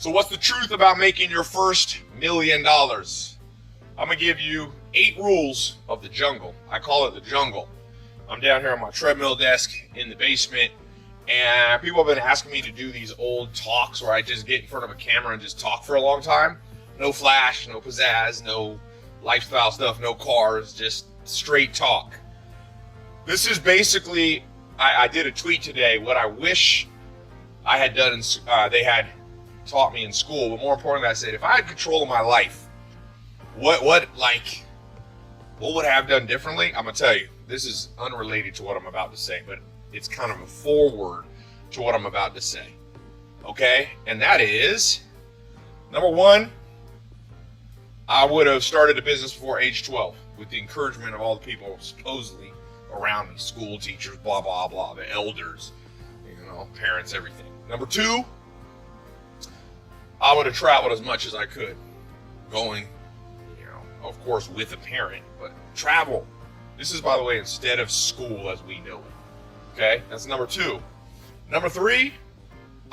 So what's the truth about making your first $1 million? I'm going to give you 8 rules of the jungle. I call it the jungle. I'm down here on my treadmill desk in the basement, and people have been asking me to do these old talks where I just get in front of a camera and just talk for a long time. No flash, no pizzazz, no lifestyle stuff, no cars, just straight talk. This is basically, I did a tweet today, what I wish I had done, they had taught me in school, but more importantly, I said, if I had control of my life, what would I have done differently? I'm going to tell you, this is unrelated to what I'm about to say, but it's kind of a forward to what I'm about to say. Okay? And that is, number 1, I would have started a business before age 12 with the encouragement of all the people supposedly around me, school teachers, blah, blah, blah, the elders, parents, everything. Number 2, I would have traveled as much as I could, going, of course, with a parent, but travel. This is, by the way, instead of school as we know it. Okay, that's number 2. Number 3,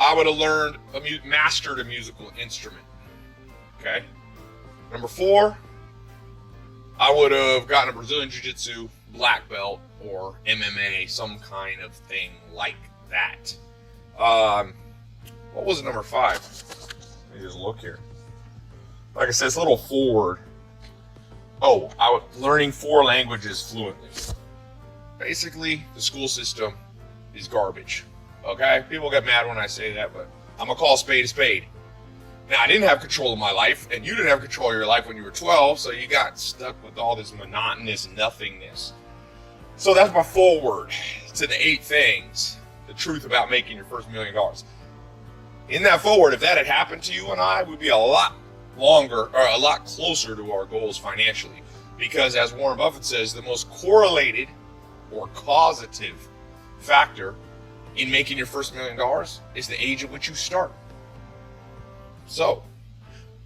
I would have mastered a musical instrument. Okay. Number 4, I would have gotten a Brazilian Jiu-Jitsu black belt or MMA, some kind of thing like that. What was number 5? Let me just look here. Like I said, it's a little forward. Oh, I was learning 4 languages fluently. Basically, the school system is garbage. Okay? People get mad when I say that, but I'm going to call a spade a spade. Now, I didn't have control of my life, and you didn't have control of your life when you were 12, so you got stuck with all this monotonous nothingness. So that's my forward to the 8 things, the truth about making your first $1 million. In that forward, if that had happened to you and I, we'd be a lot longer, or a lot closer to our goals financially. Because as Warren Buffett says, the most correlated or causative factor in making your first $1 million is the age at which you start. So,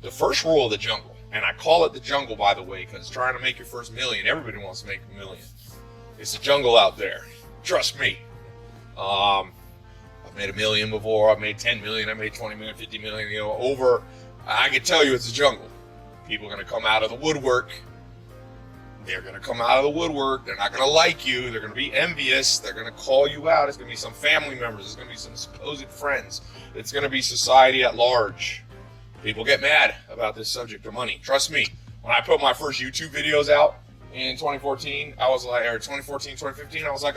the first rule of the jungle, and I call it the jungle, by the way, because trying to make your first $1 million, everybody wants to make $1 million. It's a jungle out there. Trust me. I've made $1 million before. I've made 10 million. I made 20 million, 50 million. I can tell you it's a jungle. People are going to come out of the woodwork. They're going to come out of the woodwork. They're not going to like you. They're going to be envious. They're going to call you out. It's going to be some family members. It's going to be some supposed friends. It's going to be society at large. People get mad about this subject of money. Trust me, when I put my first YouTube videos out in 2014, or 2014, 2015, I was like,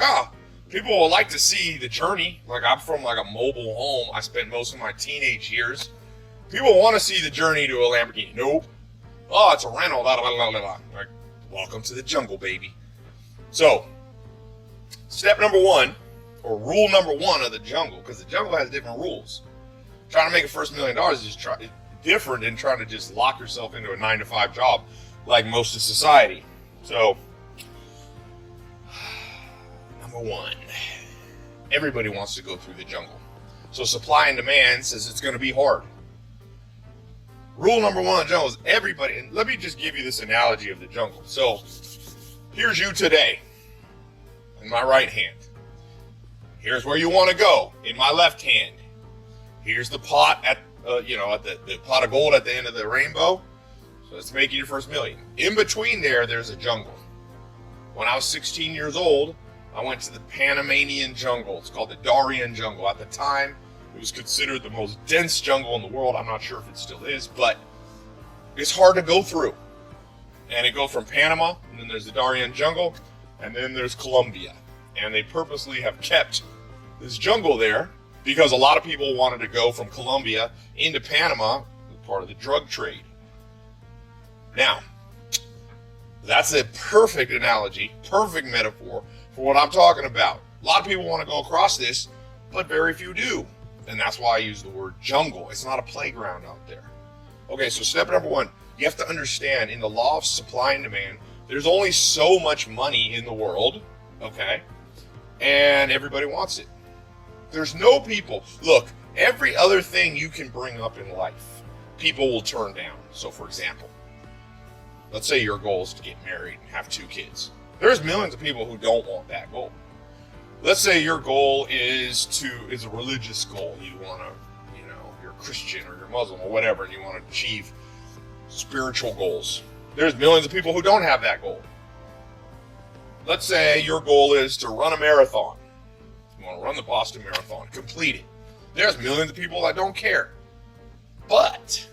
people will like to see the journey. Like, I'm from a mobile home. I spent most of my teenage years. People want to see the journey to a Lamborghini. Nope. Oh, it's a rental. Blah, blah, blah, blah. Like, welcome to the jungle, baby. So, step number 1, or rule number 1 of the jungle, because the jungle has different rules. Trying to make a first $1 million is just different than trying to just lock yourself into a 9-to-5 job like most of society. So, number 1, everybody wants to go through the jungle. So supply and demand says it's going to be hard. Rule number 1 of the jungle is everybody, and let me just give you this analogy of the jungle. So, here's you today, in my right hand. Here's where you want to go, in my left hand. Here's the pot at the pot of gold at the end of the rainbow. So it's making your first $1 million. In between there's a jungle. When I was 16 years old, I went to the Panamanian jungle. It's called the Darien jungle. At the time, it was considered the most dense jungle in the world. I'm not sure if it still is, but it's hard to go through. And it goes from Panama, and then there's the Darien jungle, and then there's Colombia. And they purposely have kept this jungle there because a lot of people wanted to go from Colombia into Panama, part of the drug trade. Now, that's a perfect analogy, perfect metaphor for what I'm talking about. A lot of people want to go across this, but very few do. And that's why I use the word jungle. It's not a playground out there. Okay, so step number 1, you have to understand in the law of supply and demand, there's only so much money in the world, okay? And everybody wants it. There's no people. Look, every other thing you can bring up in life, people will turn down. So, for example, let's say your goal is to get married and have 2 kids. There's millions of people who don't want that goal. Let's say your goal is a religious goal. You want to, you're Christian or you're Muslim or whatever, and you want to achieve spiritual goals. There's millions of people who don't have that goal. Let's say your goal is to run a marathon. You want to run the Boston Marathon, complete it. There's millions of people that don't care. But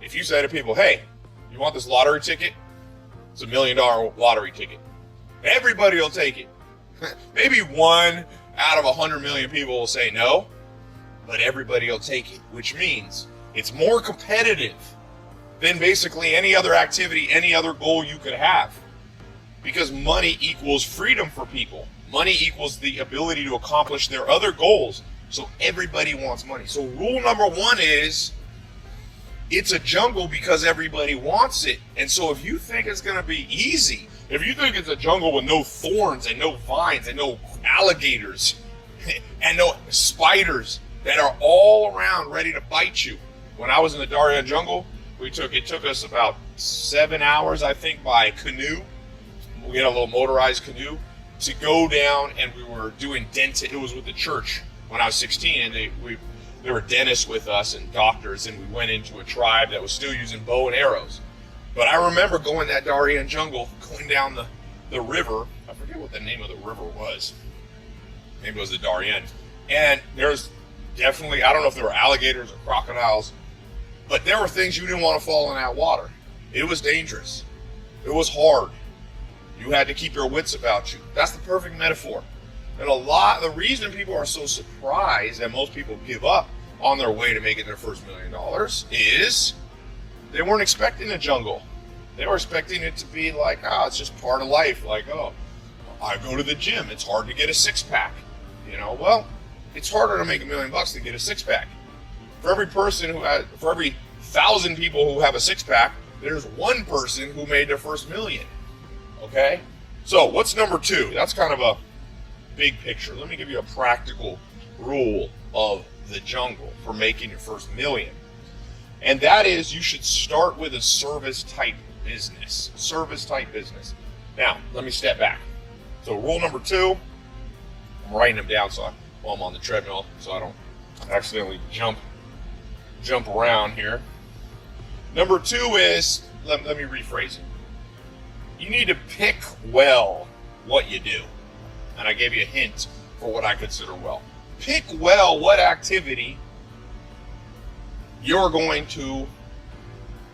if you say to people, hey, you want this lottery ticket? It's $1 million lottery ticket. Everybody will take it. Maybe 1 out of 100 million people will say no, but everybody will take it, which means it's more competitive than basically any other activity, any other goal you could have. Because money equals freedom for people. Money equals the ability to accomplish their other goals. So everybody wants money. So rule number 1 is, it's a jungle because everybody wants it. And so if you think it's going to be easy, if you think it's a jungle with no thorns and no vines and no alligators and no spiders that are all around ready to bite you. When I was in the Darien jungle, it took us about 7 hours, I think, by canoe. We had a little motorized canoe to go down, and we were doing it was with the church when I was 16, and there were dentists with us and doctors, and we went into a tribe that was still using bow and arrows. But I remember going that Darien jungle, going down the river. I forget what the name of the river was. Maybe it was the Darien. And there's definitely, I don't know if there were alligators or crocodiles, but there were things you didn't want to fall in that water. It was dangerous. It was hard. You had to keep your wits about you. That's the perfect metaphor. And the reason people are so surprised that most people give up on their way to making their first $1 million is they weren't expecting a jungle. They were expecting it to be like, it's just part of life. Like, I go to the gym. It's hard to get a six-pack. Well, it's harder to make $1 million to get a six-pack. For every 1,000 people who have a six-pack, there's one person who made their first $1 million. Okay? So what's number 2? That's kind of a big picture. Let me give you a practical rule of the jungle for making your first $1 million. And that is, you should start with a service-type business. Service-type business. Now, let me step back. So rule number 2, I'm writing them down while I'm on the treadmill so I don't accidentally jump around here. Number 2 is, let me rephrase it. You need to pick well what you do. And I gave you a hint for what I consider well. Pick well what activity you're going to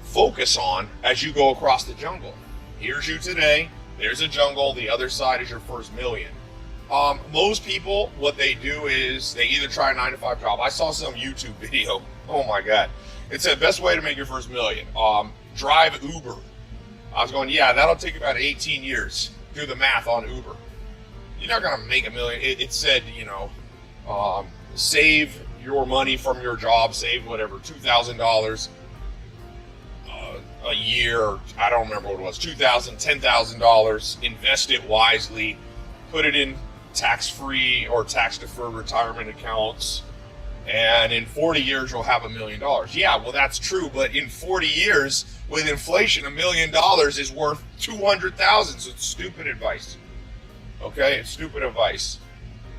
focus on as you go across the jungle. Here's you today. There's a jungle. The other side is your first $1 million. Most people, what they do is they either try a 9-to-5 job. I saw some YouTube video. Oh my God. It said best way to make your first $1 million. Drive Uber. I was going, yeah, that'll take about 18 years. Do the math on Uber. You're not going to make $1 million. It said, save your money from your job, save whatever, $2,000 a year. I don't remember what it was, $2,000, $10,000. Invest it wisely. Put it in tax-free or tax-deferred retirement accounts. And in 40 years, you'll have $1 million. Yeah, well, that's true. But in 40 years, with inflation, $1 million is worth $200,000. So it's stupid advice. Okay, it's stupid advice.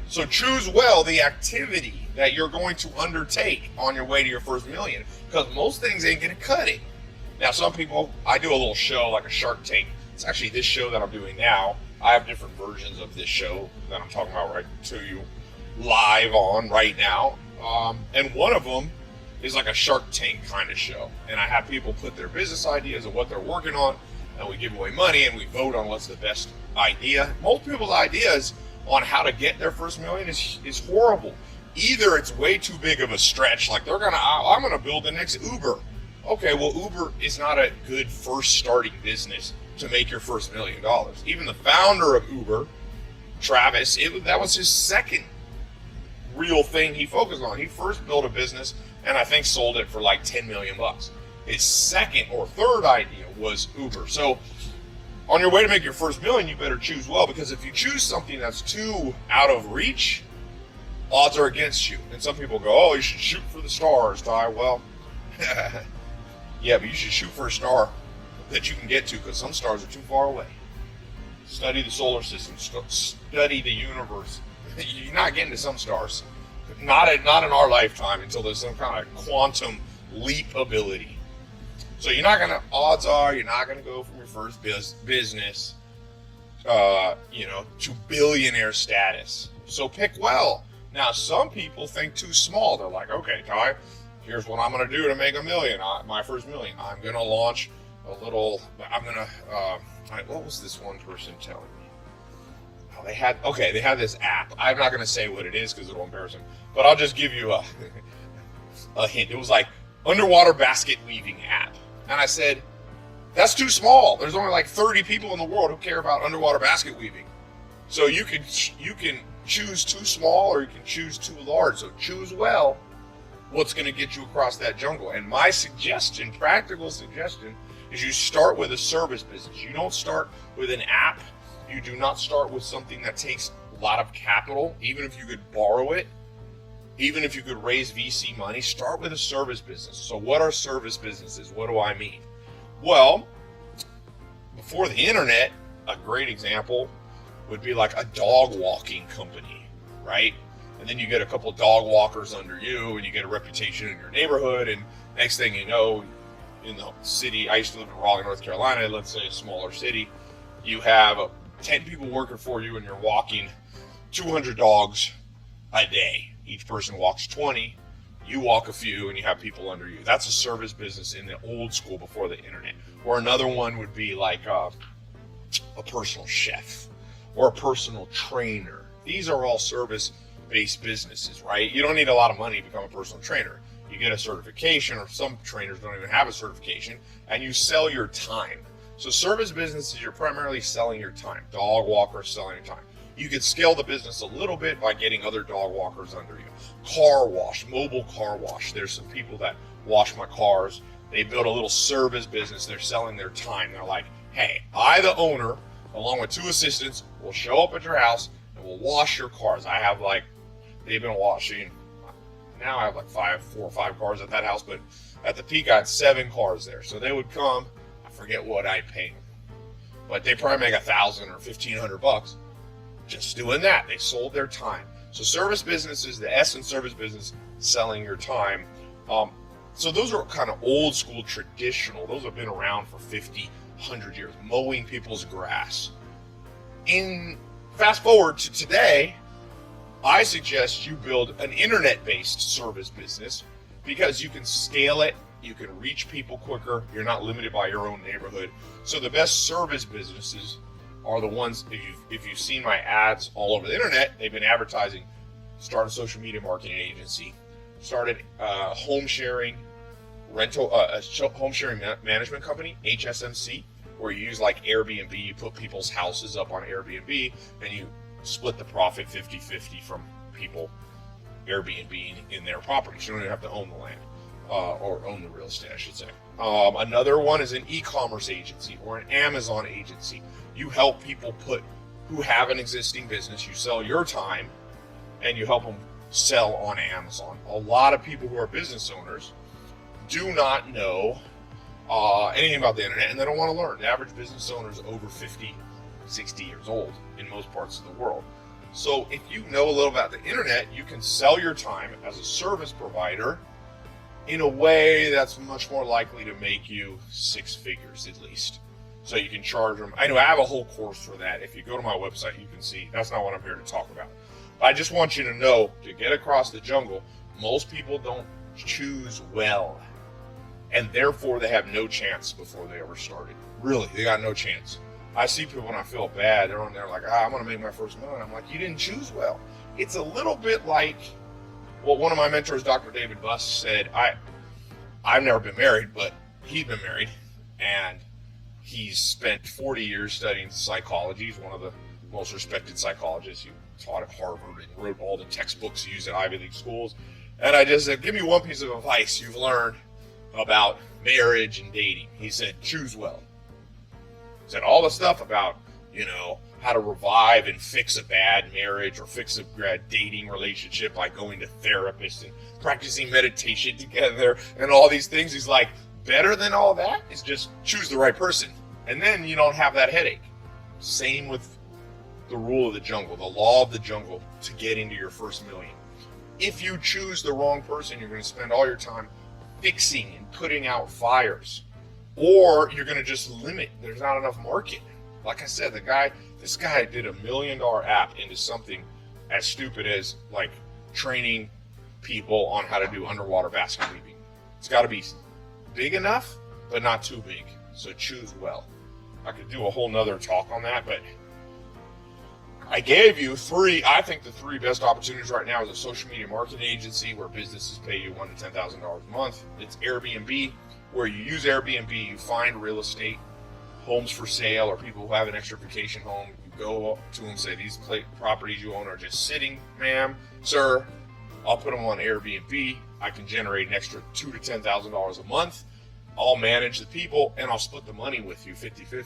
So choose well the activity that you're going to undertake on your way to your first $1 million, because most things ain't going to cut it. Now, some people, I do a little show like a Shark Tank. It's actually this show that I'm doing now. I have different versions of this show that I'm talking about right to you live on right now. And one of them is like a Shark Tank kind of show. And I have people put their business ideas of what they're working on, and we give away money and we vote on what's the best idea. Most people's ideas on how to get their first $1 million is horrible. Either it's way too big of a stretch, like I'm gonna build the next Uber. Okay, well, Uber is not a good first starting business to make your first $1 million. Even the founder of Uber, Travis, that was his second real thing he focused on. He first built a business and I think sold it for like $10 million. His second or third idea was Uber. So on your way to make your first $1 million, you better choose well, because if you choose something that's too out of reach, odds are against you. And some people go, oh, you should shoot for the stars, Ty. Well, yeah, but you should shoot for a star that you can get to, because some stars are too far away. Study the solar system, study the universe. You're not getting to some stars. Not in our lifetime until there's some kind of quantum leap ability. So odds are you're not gonna go from your first business, to billionaire status. So pick well. Now, some people think too small. They're like, okay, Ty, here's what I'm going to do to make $1 million. My first $1 million. I'm going to launch what was this one person telling me? Oh, they had this app. I'm not going to say what it is because it'll embarrass them, but I'll just give you a hint. It was like underwater basket weaving app. And I said, that's too small. There's only like 30 people in the world who care about underwater basket weaving. So you can choose too small or you can choose too large. So choose well what's going to get you across that jungle. And my practical suggestion, is you start with a service business. You don't start with an app. You do not start with something that takes a lot of capital, even if you could borrow it, even if you could raise VC money. Start with a service business. So what are service businesses? What do I mean? Well, before the internet, a great example would be like a dog walking company, right? And then you get a couple of dog walkers under you and you get a reputation in your neighborhood, and next thing you know, in the city, I used to live in Raleigh, North Carolina, let's say a smaller city, you have 10 people working for you and you're walking 200 dogs a day. Each person walks 20, you walk a few, and you have people under you. That's a service business in the old school before the internet. Or another one would be like a personal chef or a personal trainer. These are all service-based businesses, right? You don't need a lot of money to become a personal trainer. You get a certification, or some trainers don't even have a certification, and you sell your time. So service businesses, you're primarily selling your time. Dog walkers, selling your time. You could scale the business a little bit by getting other dog walkers under you. Car wash, mobile car wash. There's some people that wash my cars. They build a little service business. They're selling their time. They're like, hey, I, the owner, along with 2 assistants, will show up at your house and will wash your cars. They've been washing. Now I have like 4 or 5 cars at that house, but at the peak I had 7 cars there. So they would come. I forget what I'd pay them, but they probably make $1,000 or $1,500 just doing that. They sold their time. So service businesses, the S in service business, selling your time. So those are kind of old school, traditional. Those have been around for 50, 100 years, mowing people's grass. Fast forward to today, I suggest you build an internet-based service business because you can scale it, you can reach people quicker, you're not limited by your own neighborhood. So the best service businesses are the ones, if you've seen my ads all over the internet, they've been advertising, start a social media marketing agency, started home sharing management company, HSMC, where you use like Airbnb, you put people's houses up on Airbnb and you split the profit 50-50 from people Airbnb in their property. So you don't even have to own the land, or own the real estate, I should say. Another one is an e-commerce agency or an Amazon agency. You help people who have an existing business, you sell your time and you help them sell on Amazon. A lot of people who are business owners do not know anything about the internet, and they don't want to learn. The average business owner is over 50, 60 years old in most parts of the world. So if you know a little about the internet, you can sell your time as a service provider in a way that's much more likely to make you 6 figures at least. So you can charge them. I know I have a whole course for that. If you go to my website, you can see. That's not what I'm here to talk about. But I just want you to know, to get across the jungle, most people don't choose well. And therefore, they have no chance before they ever started. Really, they got no chance. I see people and I feel bad. They're on there like, I'm going to make my first million. I'm like, you didn't choose well. It's a little bit like what one of my mentors, Dr. David Buss, said. I've never been married, but he's been married. And he's spent 40 years studying psychology. He's one of the most respected psychologists. He taught at Harvard and wrote all the textbooks used at Ivy League schools. And I just said, give me one piece of advice you've learned about marriage and dating. He said, choose well. He said all the stuff about, how to revive and fix a bad marriage or fix a bad dating relationship by going to therapists and practicing meditation together and all these things. He's like, better than all that is just choose the right person. And then you don't have that headache. Same with the rule of the jungle, the law of the jungle to get into your first million. If you choose the wrong person, you're going to spend all your time fixing and putting out fires, or you're going to just limit. There's not enough market. Like I said, this guy did $1 million app into something as stupid as like training people on how to do underwater basket weaving. It's got to be big enough, but not too big. So choose well. I could do a whole nother talk on that, but I gave you I think the three best opportunities right now is a social media marketing agency where businesses pay you $1,000 to $10,000 a month. It's Airbnb, where you use Airbnb, you find real estate, homes for sale, or people who have an extra vacation home. You go up to them and say, these properties you own are just sitting, ma'am, sir. I'll put them on Airbnb. I can generate an extra $2,000 to $10,000 a month. I'll manage the people, and I'll split the money with you 50-50.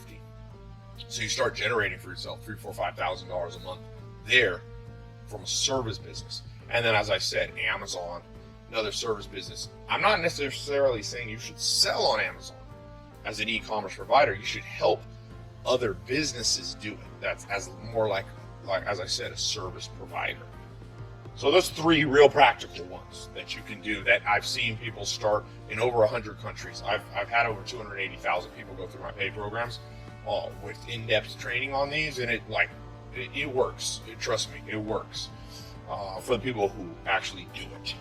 So you start generating for yourself $3,000, $4,000, $5,000 a month there from a service business. And then, as I said, Amazon, another service business. I'm not necessarily saying you should sell on Amazon as an e-commerce provider. You should help other businesses do it. That's more like as I said, a service provider. So those three real practical ones that you can do that I've seen people start in over 100 countries. I've had over 280,000 people go through my paid programs with in-depth training on these, and it works. Trust me, it works for the people who actually do it.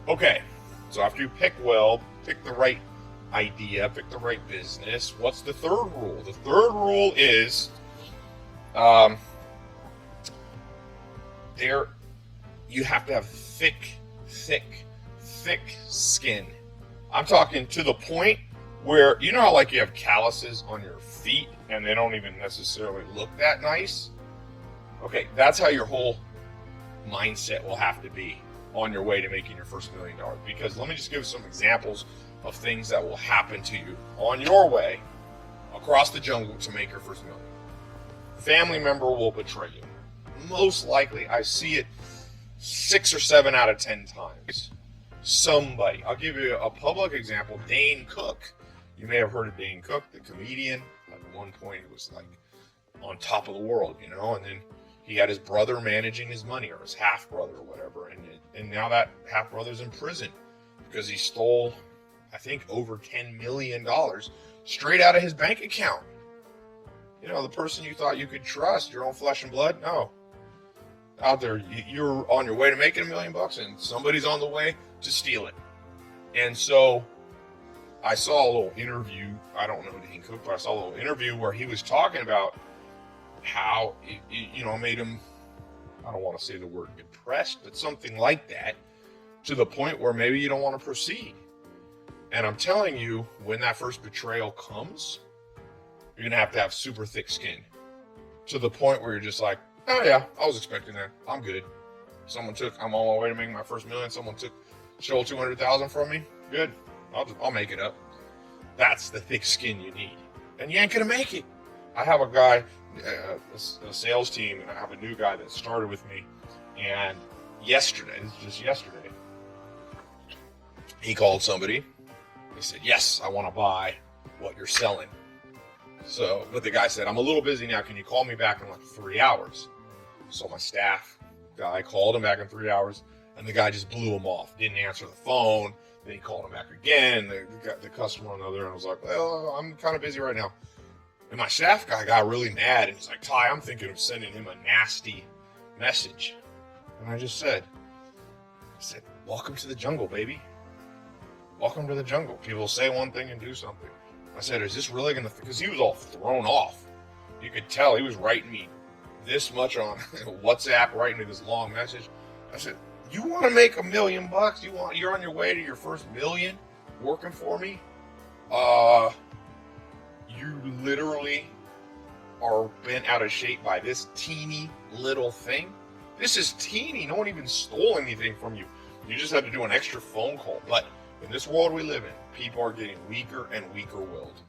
Okay, so after you pick well, pick the right idea, pick the right business, what's the third rule? The third rule is you have to have thick skin. I'm talking to the point where, you know how like you have calluses on your feet and they don't even necessarily look that nice? Okay, that's how your whole mindset will have to be on your way to making your first $1 million. Because let me just give some examples of things that will happen to you on your way across the jungle to make your first $1 million. Family member will betray you. Most likely, I see it 6 or 7 out of 10 times. Somebody, I'll give you a public example, Dane Cook. You may have heard of Dane Cook, the comedian. At one point, he was like on top of the world, you know, and then he had his brother managing his money, or his half-brother or whatever, and now that half-brother's in prison because he stole, I think, over $10 million straight out of his bank account. You know, the person you thought you could trust, your own flesh and blood, no. Out there, you're on your way to making $1 million, and somebody's on the way to steal it. And so I saw a little interview. I don't know Dane Cook, but I saw a little interview where he was talking about how it made him, I don't want to say the word depressed, but something like that, to the point where maybe you don't want to proceed. And I'm telling you, when that first betrayal comes, you're going to have super thick skin, to the point where you're just like, oh yeah, I was expecting that. I'm good. I'm on my way to making my first $1 million. Someone stole $200,000 from me. Good. I'll make it up. That's the thick skin you need. And you ain't going to make it. I have a guy, a sales team, and I have a new guy that started with me. And this is just yesterday, he called somebody. He said, yes, I want to buy what you're selling. So, but the guy said, I'm a little busy now. Can you call me back in like 3 hours? So my staff guy called him back in 3 hours, and the guy just blew him off. Didn't answer the phone. Then he called him back again. The customer on the other end was like, well, I'm kind of busy right now. And my staff guy got really mad, and he's like, Ty, I'm thinking of sending him a nasty message. And I just said, welcome to the jungle, baby. Welcome to the jungle. People say one thing and do something. I said, is this really going to... Because he was all thrown off. You could tell he was writing me this much on WhatsApp, writing me this long message. I said, you want to make $1 million? You're on your way to your first $1 million working for me? You literally are bent out of shape by this teeny little thing. This is teeny. No one even stole anything from you. You just had to do an extra phone call. But in this world we live in, people are getting weaker and weaker-willed.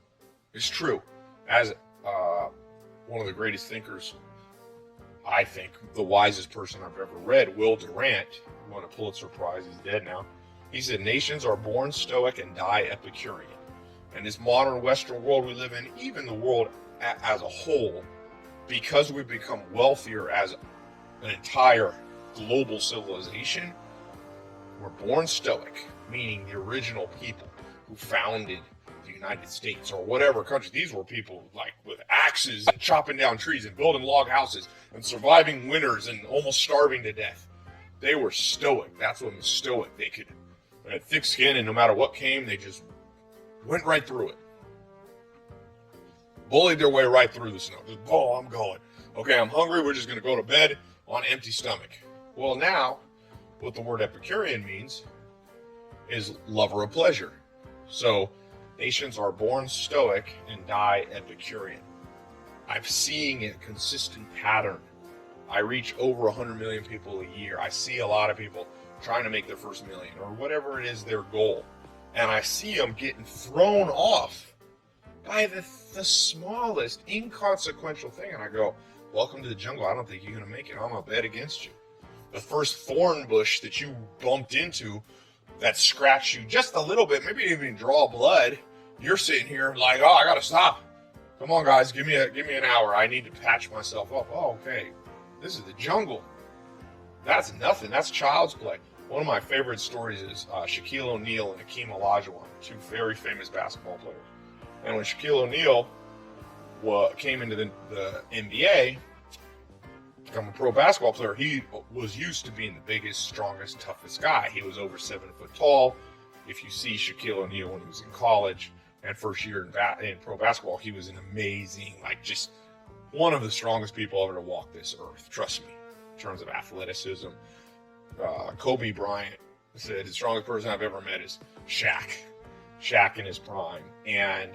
It's true. As one of the greatest thinkers, I think, the wisest person I've ever read, Will Durant, who won a Pulitzer Prize, he's dead now. He said, nations are born stoic and die Epicurean. And this modern Western world we live in, even the world as a whole, because we've become wealthier as an entire global civilization, were born stoic, meaning the original people who founded the United States or whatever country. These were people like with axes and chopping down trees and building log houses and surviving winters and almost starving to death. They were stoic. That's what was stoic. They had thick skin, and no matter what came, they just went right through it. Bullied their way right through the snow. Just, oh, I'm going. Okay, I'm hungry. We're just going to go to bed on empty stomach. Well, now, what the word Epicurean means is lover of pleasure. So, nations are born stoic and die Epicurean. I'm seeing a consistent pattern. I reach over 100 million people a year. I see a lot of people trying to make their first million or whatever it is their goal. And I see them getting thrown off by the smallest inconsequential thing. And I go, welcome to the jungle. I don't think you're going to make it. I'm going to bet against you. The first thorn bush that you bumped into that scratched you just a little bit, maybe even draw blood, you're sitting here like, oh, I got to stop. Come on, guys, give me an hour. I need to patch myself up. Oh, okay. This is the jungle. That's nothing. That's child's play. One of my favorite stories is Shaquille O'Neal and Hakeem Olajuwon, two very famous basketball players. And when Shaquille O'Neal came into the NBA, become a pro basketball player, he was used to being the biggest, strongest, toughest guy. He was over 7 foot tall. If you see Shaquille O'Neal when he was in college and first year in pro basketball, he was an amazing, like just one of the strongest people ever to walk this earth. Trust me, in terms of athleticism. Kobe Bryant said the strongest person I've ever met is Shaq. Shaq in his prime. And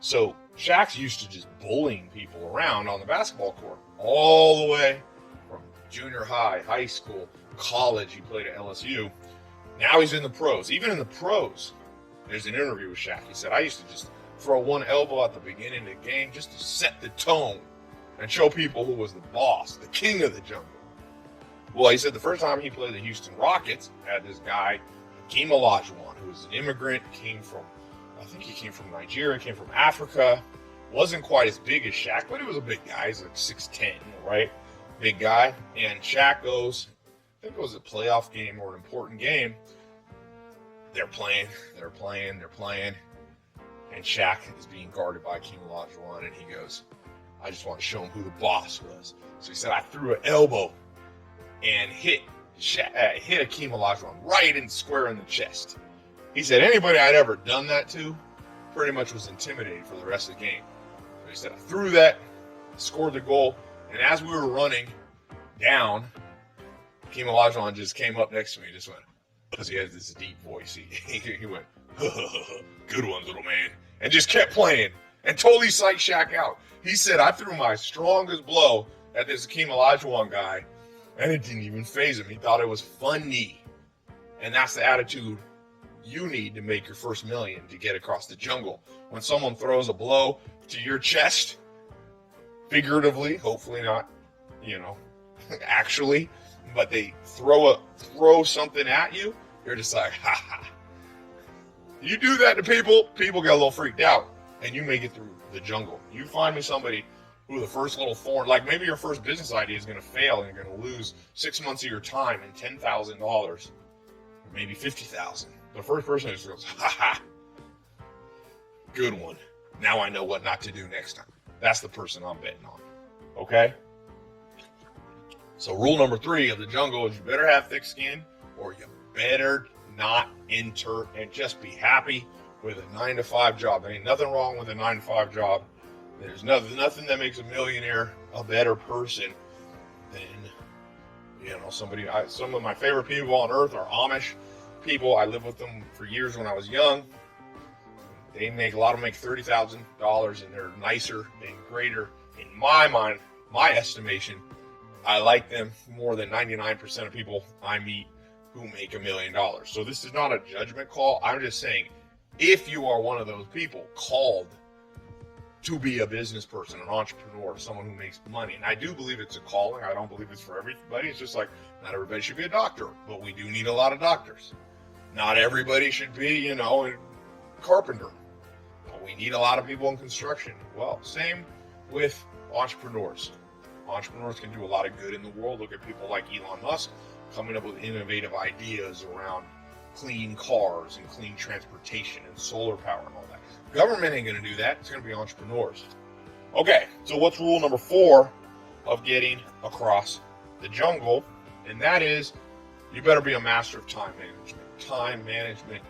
so Shaq's used to just bullying people around on the basketball court all the way from junior high, high school, college. He played at LSU. Now he's in the pros. Even in the pros, there's an interview with Shaq. He said, I used to just throw one elbow at the beginning of the game just to set the tone and show people who was the boss, the king of the jungle. Well, he said the first time he played the Houston Rockets, had this guy, Hakeem Olajuwon, who was an immigrant, I think he came from Nigeria, came from Africa, wasn't quite as big as Shaq, but he was a big guy. He's like 6'10", right? Big guy. And Shaq goes, I think it was a playoff game or an important game. They're playing. And Shaq is being guarded by Hakeem Olajuwon, and he goes, I just want to show him who the boss was. So he said, I threw an elbow and hit Hakeem Olajuwon right in square in the chest. He said anybody I'd ever done that to pretty much was intimidated for the rest of the game. So he said, I threw that, scored the goal, and as we were running down, Hakeem Olajuwon just came up next to me and just went, because he has this deep voice, he went, good one, little man, and just kept playing and totally psyched Shaq out. He said, I threw my strongest blow at this Hakeem Olajuwon guy, and it didn't even faze him. He thought it was funny. And that's the attitude you need to make your first million, to get across the jungle. When someone throws a blow to your chest, figuratively, hopefully not, actually, but they throw something at you, you're just like, ha ha. You do that to people get a little freaked out, and you make it through the jungle. You find me somebody who the first little thorn, like maybe your first business idea is going to fail and you're going to lose 6 months of your time and $10,000, or maybe $50,000. The first person just goes, ha ha, good one. Now I know what not to do next time. That's the person I'm betting on. Okay? So rule number 3 of the jungle is you better have thick skin, or you better not enter and just be happy with a 9-to-5 job. There ain't nothing wrong with a 9-to-5 job. There's nothing that makes a millionaire a better person than, some of my favorite people on earth are Amish people. I lived with them for years when I was young. A lot of them make $30,000, and they're nicer and greater. In my mind, my estimation, I like them more than 99% of people I meet who make $1 million. So this is not a judgment call. I'm just saying, if you are one of those people called to be a business person, an entrepreneur, someone who makes money, and I do believe it's a calling. I don't believe it's for everybody. It's just like not everybody should be a doctor, but we do need a lot of doctors. Not everybody should be, a carpenter. But we need a lot of people in construction. Well, same with entrepreneurs. Entrepreneurs can do a lot of good in the world. Look at people like Elon Musk, coming up with innovative ideas around clean cars and clean transportation and solar power and all that. Government ain't going to do that. It's going to be entrepreneurs. Okay, so what's rule number 4 of getting across the jungle? And that is, you better be a master of time management. Time management.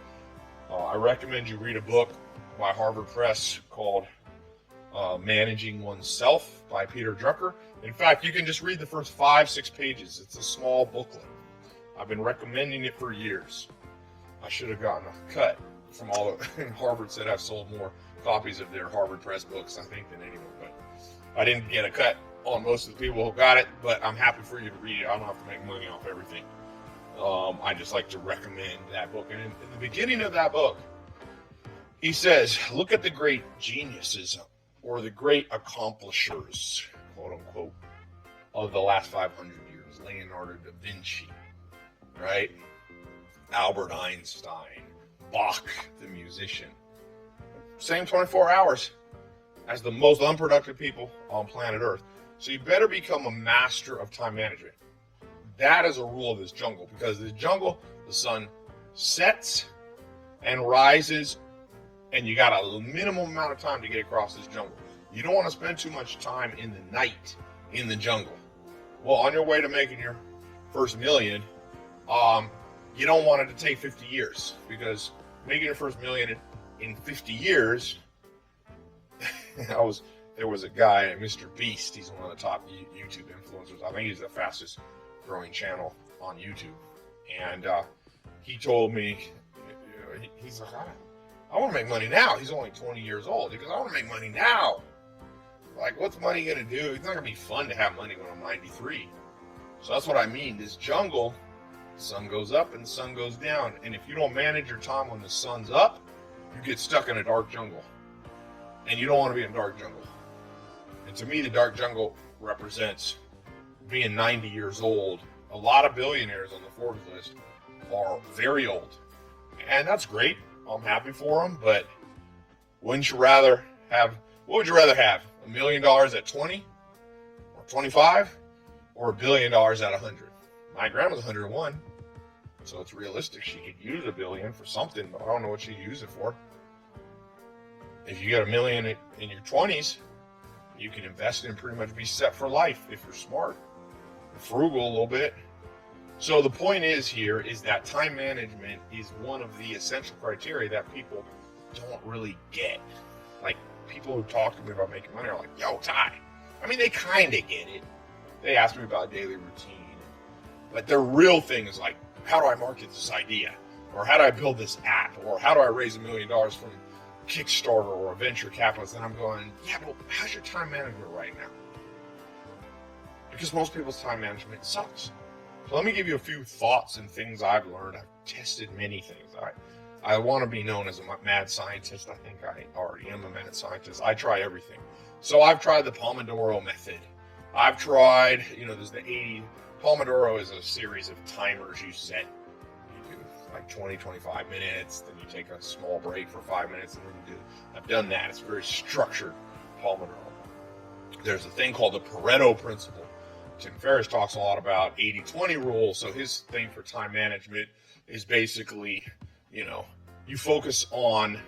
I recommend you read a book by Harvard Press called Managing Oneself by Peter Drucker. In fact, you can just read the first 5-6 pages. It's a small booklet. I've been recommending it for years. I should have gotten a cut from all of Harvard said I've sold more copies of their Harvard Press books, I think, than anyone. But I didn't get a cut on most of the people who got it, but I'm happy for you to read it. I don't have to make money off everything. I just like to recommend that book. And in the beginning of that book, he says, look at the great geniuses or the great accomplishers, quote unquote, of the last 500 years. Leonardo da Vinci, right? Albert Einstein, Bach, the musician. Same 24 hours as the most unproductive people on planet Earth. So you better become a master of time management. That is a rule of this jungle, because this jungle, the sun sets and rises, and you got a minimum amount of time to get across this jungle. You don't want to spend too much time in the night in the jungle. Well, on your way to making your first million, you don't want it to take 50 years, because making your first million in 50 years, there was a guy, Mr. Beast, he's one of the top YouTube influencers. I think he's the fastest growing channel on YouTube. And he told me, he's like, I want to make money now. He's only 20 years old. He goes, I want to make money now. Like, what's money going to do? It's not going to be fun to have money when I'm 93. So that's what I mean. This jungle, the sun goes up and the sun goes down. And if you don't manage your time when the sun's up, you get stuck in a dark jungle. And you don't want to be in a dark jungle. And to me, the dark jungle represents being 90 years old. A lot of billionaires on the Forbes list are very old. And that's great. I'm happy for them. But what would you rather have? $1 million at 20 or 25 or $1 billion at 100? My grandma's 101. So it's realistic. She could use $1 billion for something, but I don't know what she'd use it for. If you get $1 million in your 20s, you can invest and pretty much be set for life if you're smart, frugal a little bit. So the point is that time management is one of the essential criteria that people don't really get. Like, people who talk to me about making money are like, yo, Ty. I mean, they kind of get it. They ask me about daily routine. But their real thing is like, how do I market this idea? Or how do I build this app? Or how do I raise $1 million from Kickstarter or a venture capitalist? And I'm going, yeah, but how's your time management right now? Because most people's time management sucks. So let me give you a few thoughts and things I've learned. I've tested many things. I want to be known as a mad scientist. I think I already am a mad scientist. I try everything. So I've tried the Pomodoro method. I've tried, there's the 80. Pomodoro is a series of timers you set. You do like 20, 25 minutes, then you take a small break for 5 minutes, and then you do. I've done that. It's very structured, Pomodoro. There's a thing called the Pareto principle. Tim Ferriss talks a lot about 80-20 rule. So his thing for time management is basically, you focus on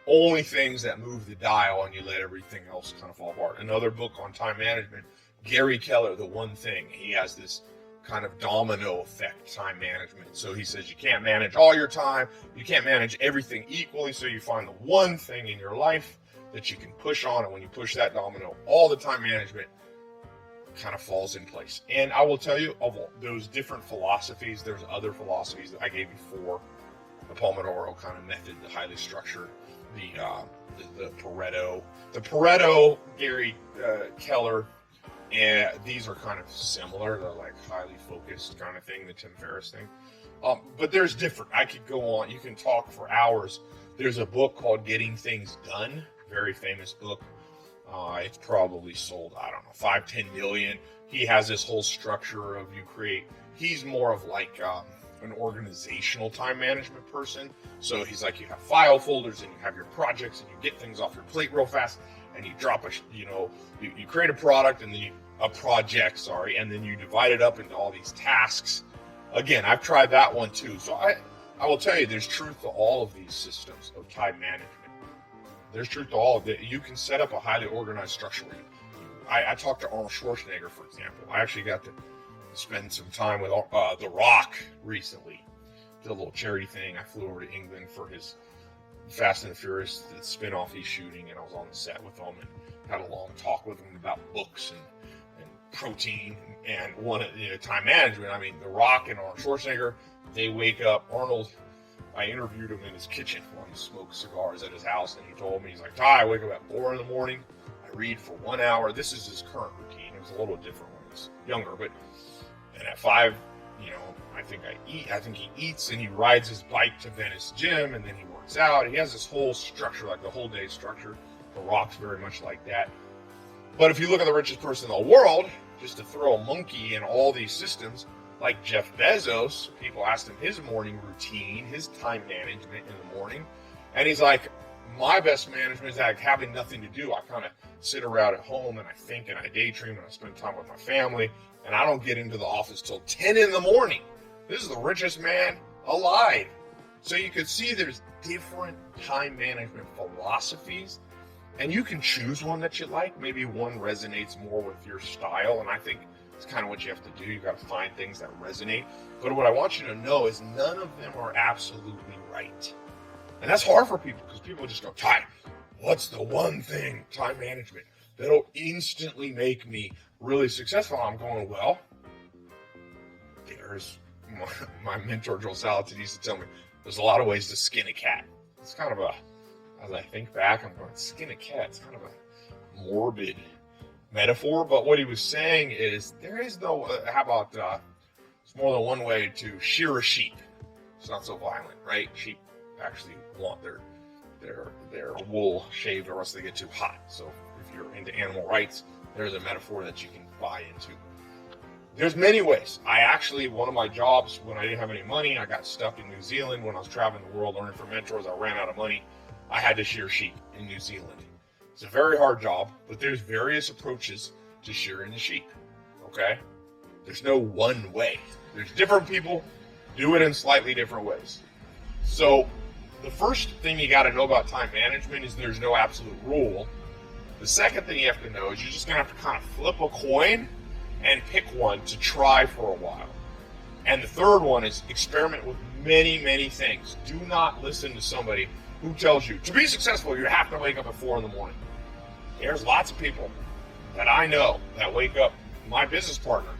only things that move the dial and you let everything else kind of fall apart. Another book on time management, Gary Keller, The One Thing. He has this kind of domino effect time management. So he says you can't manage all your time. You can't manage everything equally. So you find the one thing in your life that you can push on. And when you push that domino, all the time management kind of falls in place. And I will tell you, of all those different philosophies, there's other philosophies that I gave you for the Pomodoro kind of method, the highly structured, the Pareto. The Pareto, Gary Keller, and these are kind of similar. They're like highly focused kind of thing, the Tim Ferriss thing. But there's different. I could go on. You can talk for hours. There's a book called Getting Things Done, very famous book. It's probably sold, 5-10 million. He has this whole structure of he's more of like an organizational time management person. So he's like, you have file folders and you have your projects and you get things off your plate real fast and you drop you create a project and then you divide it up into all these tasks again, I've tried that one too. So I will tell you, there's truth to all of these systems of time management. There's truth to all of it. You can set up a highly organized structure. I talked to Arnold Schwarzenegger, for example. I actually got to spend some time with The Rock recently. Did a little charity thing. I flew over to England for his Fast and the Furious the spin-off he's shooting, and I was on the set with him and had a long talk with him about books and protein and time management. I mean, The Rock and Arnold Schwarzenegger, they wake up. Arnold, I interviewed him in his kitchen while he smoked cigars at his house, and he told me, he's like, Ty, I wake up at 4 in the morning, I read for 1 hour. This is his current routine. It was a little different when he was younger, and at 5, I think he eats and he rides his bike to Venice Gym, and then he works out. He has this whole structure, like the whole day structure. The Rock's very much like that. But if you look at the richest person in the world, just to throw a monkey in all these systems, like Jeff Bezos, people asked him his morning routine, his time management in the morning, and he's like, my best management is like having nothing to do. I kind of sit around at home and I think and I daydream and I spend time with my family, and I don't get into the office till 10 in the morning. This is the richest man alive. So you can see there's different time management philosophies, and you can choose one that you like. Maybe one resonates more with your style, and I think it's kind of what you have to do. You got to find things that resonate. But what I want you to know is none of them are absolutely right. And that's hard for people, because people just go, Ty, what's the one thing, time management, that'll instantly make me really successful? I'm going, well, there's my mentor, Joel Salatin, used to tell me, there's a lot of ways to skin a cat. It's kind of as I think back, I'm going, skin a cat, it's kind of a morbid metaphor, but what he was saying is there is no, how about, it's more than one way to shear a sheep. It's not so violent, right? Sheep actually want their wool shaved, or else they get too hot. So if you're into animal rights, there's a metaphor that you can buy into. There's many ways. One of my jobs, when I didn't have any money, I got stuck in New Zealand. When I was traveling the world learning from mentors, I ran out of money. I had to shear sheep in New Zealand. It's a very hard job, but there's various approaches to shearing the sheep, okay? There's no one way. There's different people do it in slightly different ways. So the first thing you got to know about time management is there's no absolute rule. The second thing you have to know is you're just going to have to kind of flip a coin and pick one to try for a while. And the third one is experiment with many, many things. Do not listen to somebody who tells you to be successful, you have to wake up at 4 in the morning. There's lots of people that I know that wake up. My business partner,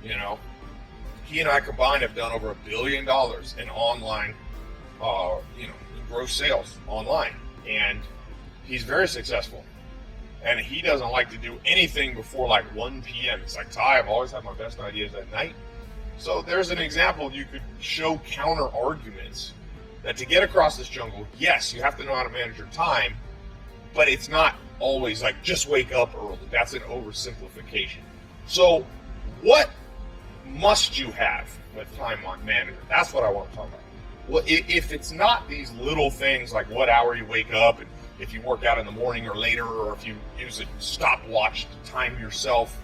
he and I combined have done over $1 billion in online, gross sales online. And he's very successful. And he doesn't like to do anything before like 1 p.m. It's like, Ty, I've always had my best ideas at night. So there's an example. You could show counter arguments that to get across this jungle, yes, you have to know how to manage your time, but it's not always like just wake up early. That's an oversimplification. So what must you have with time management? That's what I want to talk about. Well, if it's not these little things like what hour you wake up, and if you work out in the morning or later, or if you use a stopwatch to time yourself,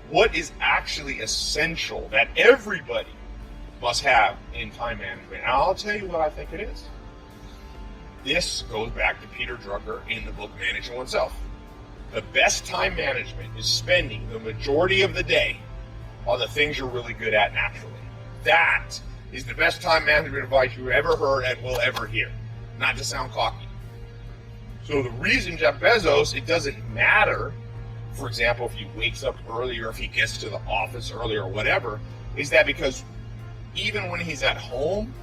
what is actually essential that everybody must have in time management? And I'll tell you what I think it is. This goes back to Peter Drucker in the book Managing Oneself. The best time management is spending the majority of the day on the things you're really good at naturally. That is the best time management advice you ever heard and will ever hear. Not to sound cocky. So the reason Jeff Bezos, it doesn't matter, for example, if he wakes up early or if he gets to the office early or whatever, is that because even when he's at home,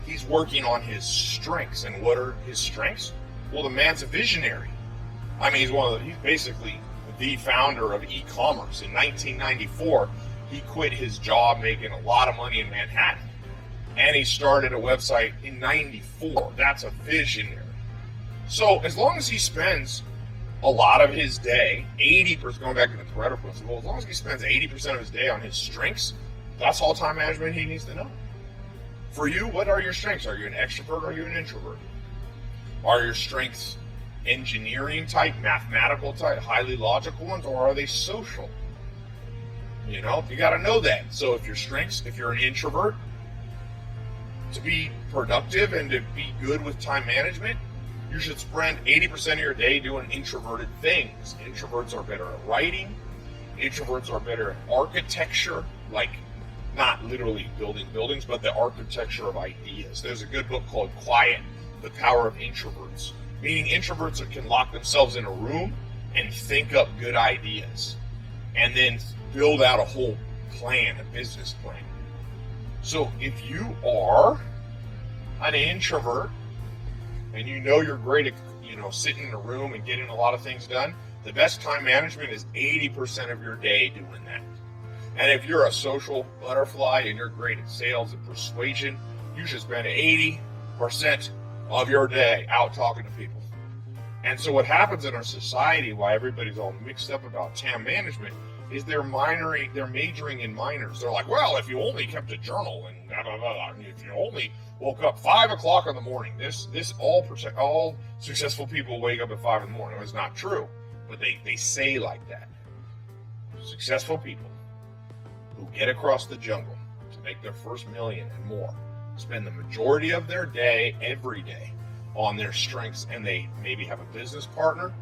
he's working on his strengths. And what are his strengths? Well, the man's a visionary. I mean, he's basically the founder of e-commerce. In 1994, he quit his job making a lot of money in Manhattan, and he started a website in 94. That's a visionary. So as long as he spends a lot of his day, 80%, going back to the Pareto principle, as long as he spends 80% of his day on his strengths, that's all time management he needs to know. For you, what are your strengths? Are you an extrovert or are you an introvert? Are your strengths engineering type, mathematical type, highly logical ones, or are they social? You got to know that. So if your strengths, if you're an introvert, to be productive and to be good with time management, you should spend 80% of your day doing introverted things. Introverts are better at writing. Introverts are better at architecture, like not literally building buildings, but the architecture of ideas. There's a good book called Quiet, The Power of Introverts, meaning introverts can lock themselves in a room and think up good ideas and then build out a whole plan, a business plan. So if you are an introvert and you know you're great at, sitting in a room and getting a lot of things done, the best time management is 80% of your day doing that. And if you're a social butterfly and you're great at sales and persuasion, you should spend 80% of your day out talking to people. And so what happens in our society, why everybody's all mixed up about time management, is they're majoring in minors. They're like, well, if you only kept a journal and blah, blah, blah, and if you only woke up 5 o'clock in the morning, all successful people wake up at 5 in the morning. It's not true, but they say like that. Successful people who get across the jungle to make their first million and more spend the majority of their day, every day, on their strengths, and they maybe have a business partner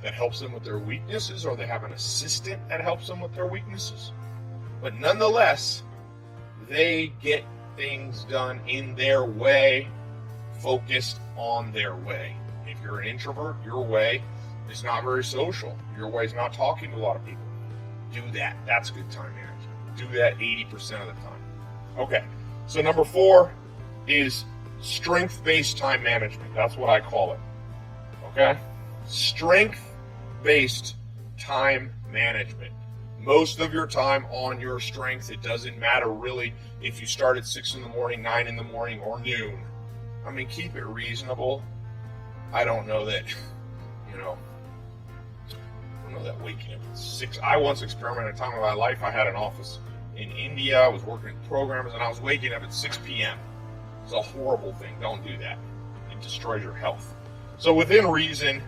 that helps them with their weaknesses, or they have an assistant that helps them with their weaknesses. But nonetheless, they get things done in their way, focused on their way. If you're an introvert, your way is not very social. Your way is not talking to a lot of people. Do that. That's good time management. Do that 80% of the time. Okay, so number 4 is strength-based time management. That's what I call it. Okay? Strength-based time management. Most of your time on your strength. It doesn't matter really if you start at 6 in the morning, 9 in the morning, or noon. I mean, keep it reasonable. I don't know that, waking up at 6. I once experimented a time in my life. I had an office in India. I was working programs, and I was waking up at 6 p.m. It's a horrible thing. Don't do that. It destroys your health. So within reason,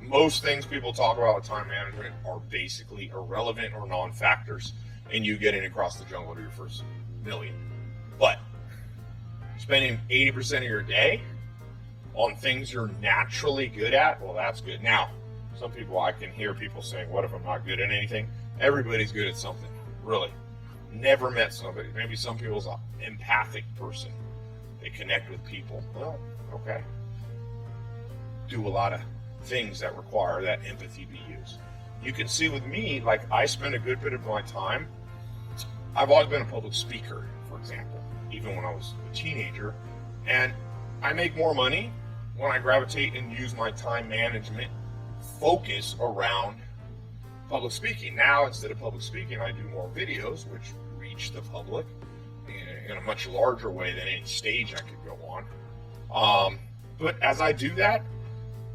most things people talk about with time management are basically irrelevant or non-factors in you getting across the jungle to your first million. But spending 80% of your day on things you're naturally good at, well, that's good. Now, some people, I can hear people saying, what if I'm not good at anything? Everybody's good at something, really. Never met somebody. Maybe some people's an empathic person. They connect with people. Well, okay. Do a lot of things that require that empathy be used. You can see with me, like I spend a good bit of my time. I've always been a public speaker, for example, even when I was a teenager. And I make more money when I gravitate and use my time management focus around public speaking. Now, instead of public speaking, I do more videos, which reach the public in a much larger way than any stage I could go on. But as I do that,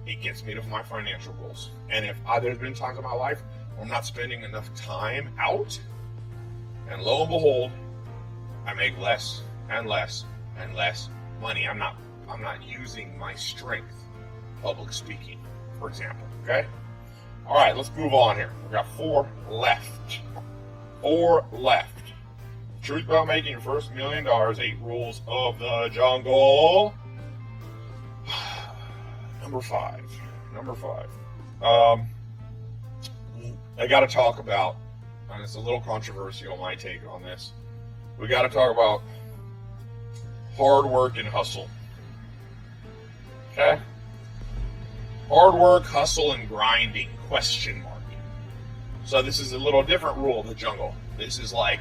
it gets me to my financial goals. And if there's been times in my life where I'm not spending enough time out, and lo and behold, I make less and less and less money. I'm not using my strength, public speaking, for example. Okay? All right, let's move on here. We've got 4 left. 4 left. Truth about making your first $1 million, 8 rules of the jungle. Number 5. I got to talk about, and it's a little controversial, my take on this. We got to talk about hard work and hustle. Okay? Hard work, hustle, and grinding, question mark. So this is a little different rule of the jungle. This is like,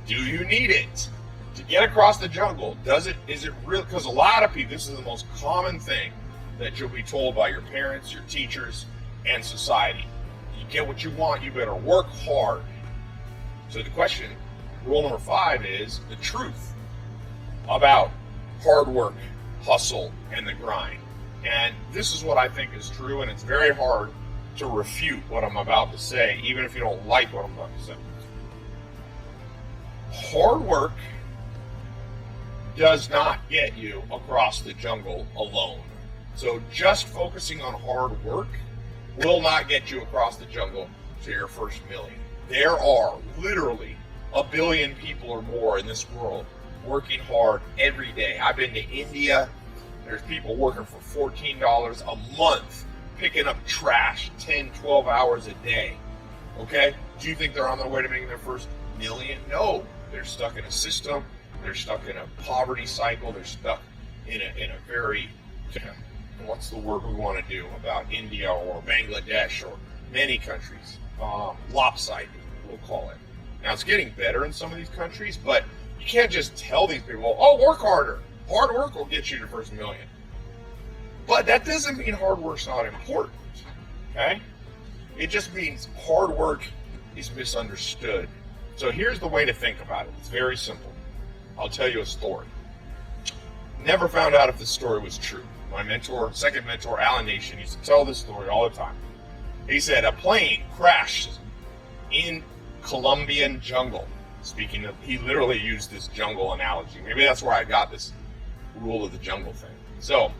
do you need it to get across the jungle? Is it real? Because a lot of people, this is the most common thing that you'll be told by your parents, your teachers, and society. You get what you want, you better work hard. So the question, rule number 5, is the truth about hard work, hustle, and the grind. And this is what I think is true, and it's very hard to refute what I'm about to say, even if you don't like what I'm about to say. Hard work does not get you across the jungle alone. So just focusing on hard work will not get you across the jungle to your first million. There are literally 1 billion people or more in this world working hard every day. I've been to India. There's people working for $14 a month, picking up trash 10, 12 hours a day. Okay? Do you think they're on their way to making their first million? No. They're stuck in a system. They're stuck in a poverty cycle. They're stuck in a very, what's the word we want to do about India or Bangladesh or many countries? Lopsided, we'll call it. Now, it's getting better in some of these countries, but you can't just tell these people, oh, work harder. Hard work will get you your first million. But that doesn't mean hard work's not important, okay? It just means hard work is misunderstood. So here's the way to think about it. It's very simple. I'll tell you a story. Never found out if this story was true. My mentor, second mentor, Alan Nation, used to tell this story all the time. He said a plane crashed in Colombian jungle. Speaking of, he literally used this jungle analogy. Maybe that's where I got this rule of the jungle thing. So,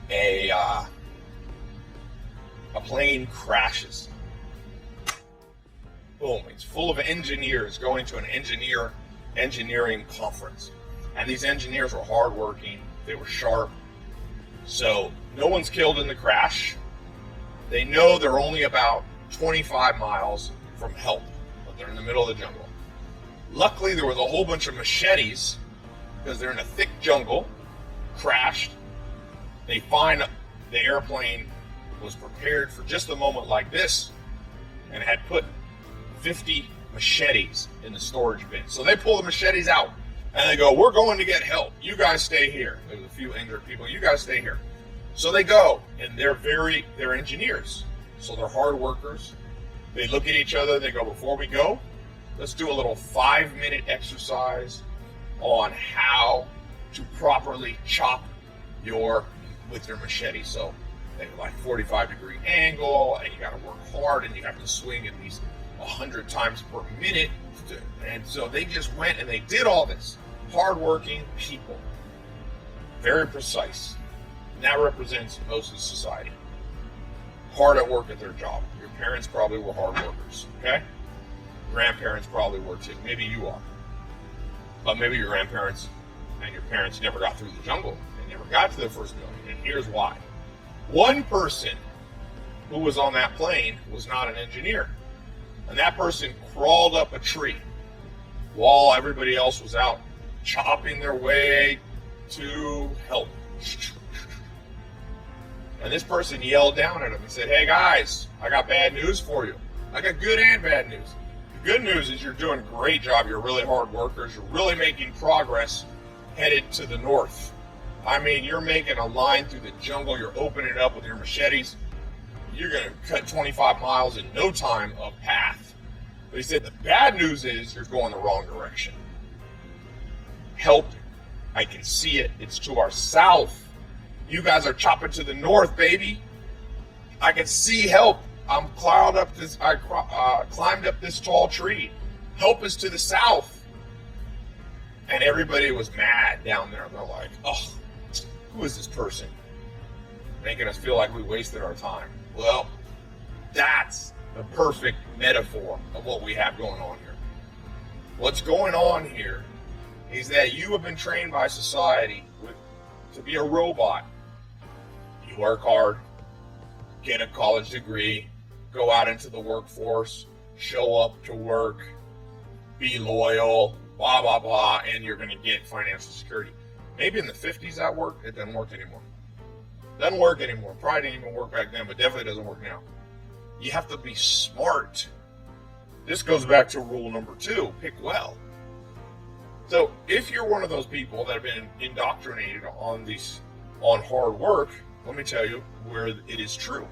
a plane crashes. Boom, it's full of engineers going to an engineering conference. And these engineers were hardworking, they were sharp. So, no one's killed in the crash. They know they're only about 25 miles from help, but they're in the middle of the jungle. Luckily, there was a whole bunch of machetes because they're in a thick jungle, crashed. They find the airplane was prepared for just a moment like this and had put 50 machetes in the storage bin. So they pull the machetes out and they go, we're going to get help. You guys stay here. There's a few angry people. You guys stay here. So they go, and they're engineers. So they're hard workers. They look at each other. They go, before we go, let's do a little 5-minute exercise on how to properly chop with your machete. So they have like 45-degree angle, and you got to work hard, and you have to swing at least 100 times per minute. And so they just went and they did all this. Hardworking people, very precise. And that represents most of society. Hard at work at their job. Your parents probably were hard workers, okay? Grandparents probably were too. Maybe you are. But maybe your grandparents and your parents never got through the jungle. They never got to their first million. And here's why. One person who was on that plane was not an engineer. And that person crawled up a tree while everybody else was out chopping their way to help. And this person yelled down at him and said, hey guys, I got bad news for you. I got good and bad news. The good news is you're doing a great job. You're really hard workers. You're really making progress headed to the north. I mean, you're making a line through the jungle. You're opening it up with your machetes. You're going to cut 25 miles in no time of path. But he said the bad news is you're going the wrong direction. Help. I can see it. It's to our south. You guys are chopping to the north, baby. I can see help. I climbed up this tall tree. Help is to the south. And everybody was mad down there. They're like, oh, who is this person? Making us feel like we wasted our time. Well, that's the perfect metaphor of what we have going on here. What's going on here is that you have been trained by society to be a robot. You work hard, get a college degree, go out into the workforce, show up to work, be loyal, blah, blah, blah, and you're going to get financial security. Maybe in the 50s that worked. It doesn't work anymore. Doesn't work anymore. Probably didn't even work back then, but definitely doesn't work now. You have to be smart. This goes back to rule number 2, pick well. So if you're one of those people that have been indoctrinated on hard work, let me tell you where it is true.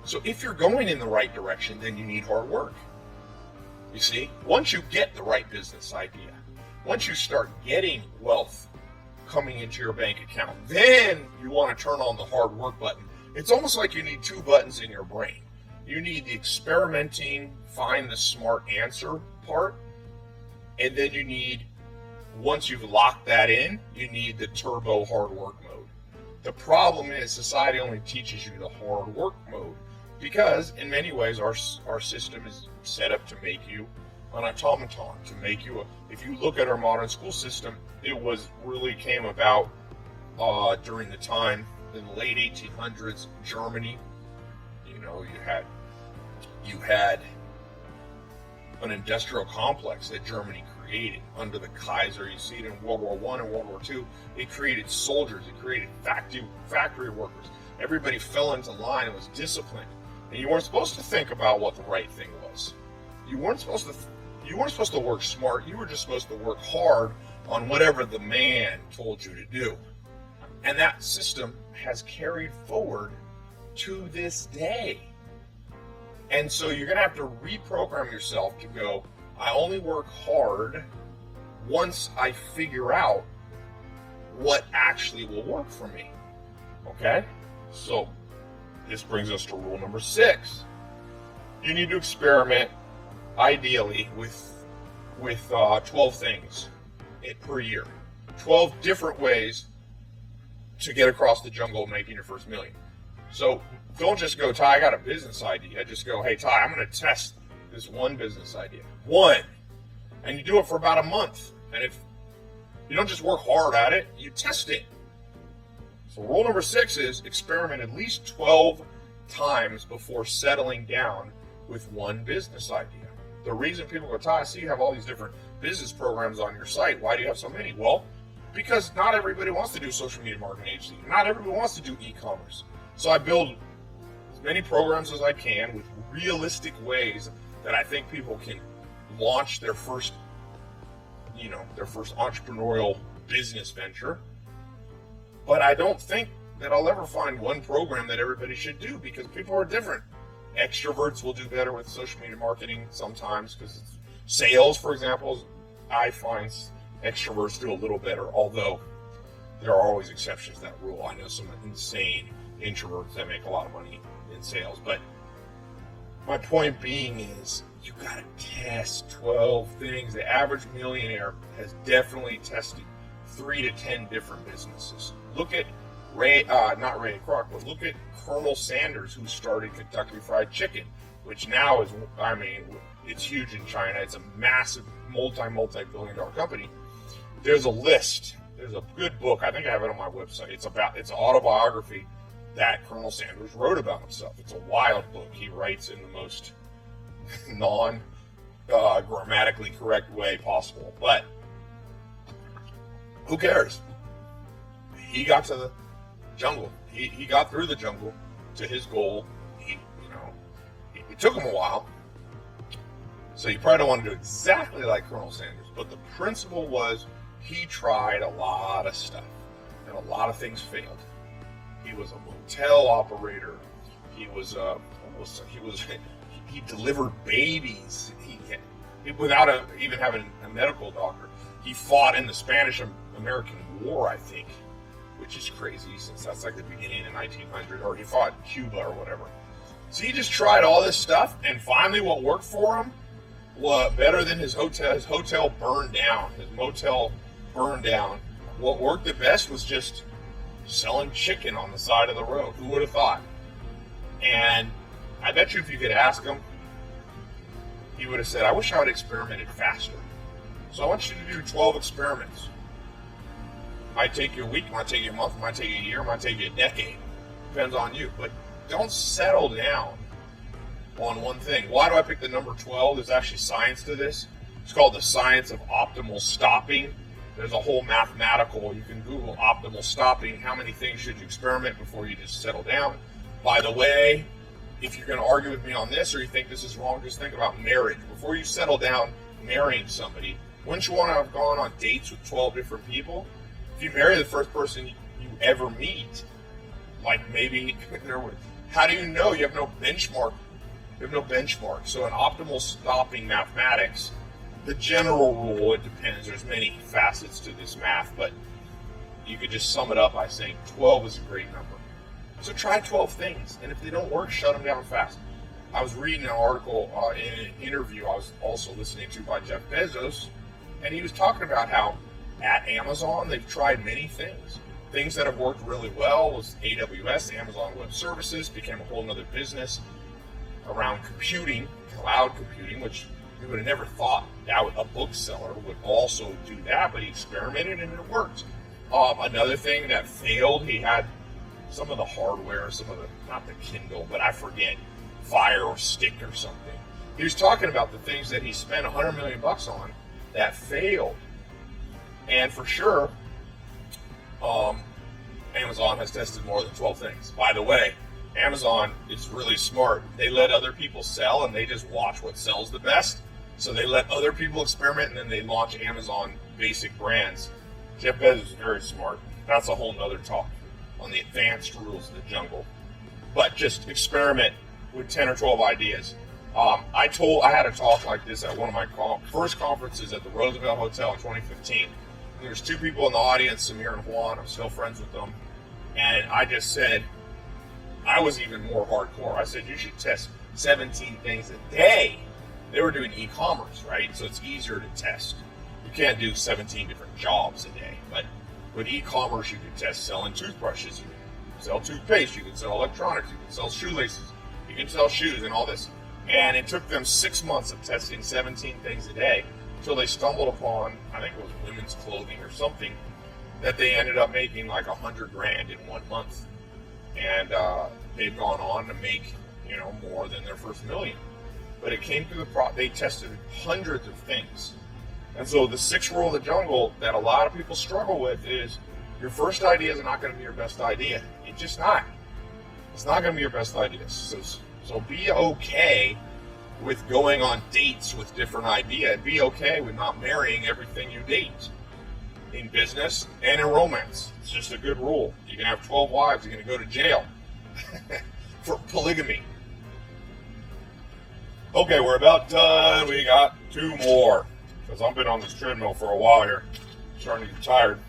So if you're going in the right direction, then you need hard work. You see, once you get the right business idea, once you start getting wealth coming into your bank account, then you want to turn on the hard work button. It's almost like you need 2 buttons in your brain. You need the experimenting, find the smart answer part, and then you need, once you've locked that in, you need the turbo hard work mode. The problem is society only teaches you the hard work mode because in many ways our system is set up to make you an automaton to make you if you look at our modern school system, it was really came about during the time in the late 1800s, Germany. You know, you had an industrial complex that Germany created under the Kaiser. You see it in World War I and World War II. It created soldiers. It created factory workers. Everybody fell into line and was disciplined. And you weren't supposed to think about what the right thing was. You weren't supposed to work smart. You were just supposed to work hard on whatever the man told you to do. And that system has carried forward to this day. And so you're going to have to reprogram yourself to go, I only work hard once I figure out what actually will work for me. Okay? So this brings us to rule number 6. You need to experiment, ideally, with 12 things per year. 12 different ways to get across the jungle making your first million. So don't just go, Ty, I got a business idea. Just go, hey, Ty, I'm going to test this one business idea. One. And you do it for about a month. And if you don't just work hard at it, you test it. So rule number 6 is experiment at least 12 times before settling down with one business idea. The reason people go, Ty, I see you have all these different business programs on your site. Why do you have so many? Well, because not everybody wants to do social media marketing agency. Not everybody wants to do e-commerce. So I build as many programs as I can with realistic ways that I think people can launch their first entrepreneurial business venture. But I don't think that I'll ever find one program that everybody should do because people are different. Extroverts will do better with social media marketing sometimes because sales, for example, I find extroverts do a little better, although there are always exceptions to that rule. I know some insane introverts that make a lot of money in sales, but my point being is you gotta test 12 things. The average millionaire has definitely tested 3 to 10 different businesses. Look at not Ray Kroc, but look at Colonel Sanders, who started Kentucky Fried Chicken, which now is, it's huge in China. It's a massive multi-billion-dollar company. There's a list. There's a good book. I think I have it on my website. It's an autobiography that Colonel Sanders wrote about himself. It's a wild book. He writes in the most grammatically correct way possible. But who cares? He got to the jungle. He got through the jungle to his goal. It took him a while. So you probably don't want to do exactly like Colonel Sanders. But the principle was he tried a lot of stuff. And a lot of things failed. He was a motel operator. He delivered babies. Without even having a medical doctor. He fought in the Spanish-American War, I think, which is crazy since that's like the beginning of 1900, or he fought in Cuba or whatever. So he just tried all this stuff, and finally what worked for him was better than his hotel. His hotel burned down. His motel burned down. What worked the best was just selling chicken on the side of the road. Who would have thought? And I bet you if you could ask him, he would have said, I wish I would have experimented faster. So I want you to do 12 experiments. Might take you a week, might take you a month, might take you a year, might take you a decade. Depends on you. But don't settle down on one thing. Why do I pick the number 12? There's actually science to this. It's called the science of optimal stopping. There's a whole mathematical, you can Google optimal stopping. How many things should you experiment before you just settle down? By the way, if you're going to argue with me on this or you think this is wrong, just think about marriage. Before you settle down marrying somebody, wouldn't you want to have gone on dates with 12 different people? If you marry the first person you ever meet, like maybe, how do you know? You have no benchmark. So in optimal stopping mathematics, the general rule, it depends. There's many facets to this math, but you could just sum it up by saying 12 is a great number. So try 12 things, and if they don't work, shut them down fast. I was reading an article in an interview I was also listening to by Jeff Bezos, and he was talking about how at Amazon they've tried many things. Things that have worked really well was AWS, Amazon Web Services, became a whole other business around computing, cloud computing, which He would have never thought that a bookseller would also do that, but he experimented and it worked. Another thing that failed, he had some of the hardware, not the Kindle, but I forget, Fire or Stick or something. He was talking about the things that he spent $100 million on that failed. And for sure, Amazon has tested more than 12 things. By the way, Amazon is really smart. They let other people sell and they just watch what sells the best. So they let other people experiment and then they launch Amazon basic brands. Jeff Bezos is very smart. That's a whole nother talk on the advanced rules of the jungle. But just experiment with 10 or 12 ideas. I had a talk like this at one of my first conferences at the Roosevelt Hotel in 2015. There's two people in the audience, Samir and Juan. I'm still friends with them. And I just said, I was even more hardcore. I said, you should test 17 things a day. They were doing e-commerce, right? So it's easier to test. You can't do 17 different jobs a day. But with e-commerce, you can test selling toothbrushes. You can sell toothpaste. You can sell electronics. You can sell shoelaces. You can sell shoes and all this. And it took them 6 months of testing 17 things a day until they stumbled upon, I think it was women's clothing or something, that they ended up making like $100,000 in 1 month. And they've gone on to make, more than their first million. But it came through they tested hundreds of things. And so the sixth rule of the jungle that a lot of people struggle with is your first idea is not going to be your best idea. It's just not. It's not going to be your best idea. So be okay with going on dates with different ideas. And be okay with not marrying everything you date in business and in romance. It's just a good rule. You can have 12 wives, you're going to go to jail for polygamy. Okay, we're about done. We got 2 more. Because I've been on this treadmill for a while here. I'm starting to get tired.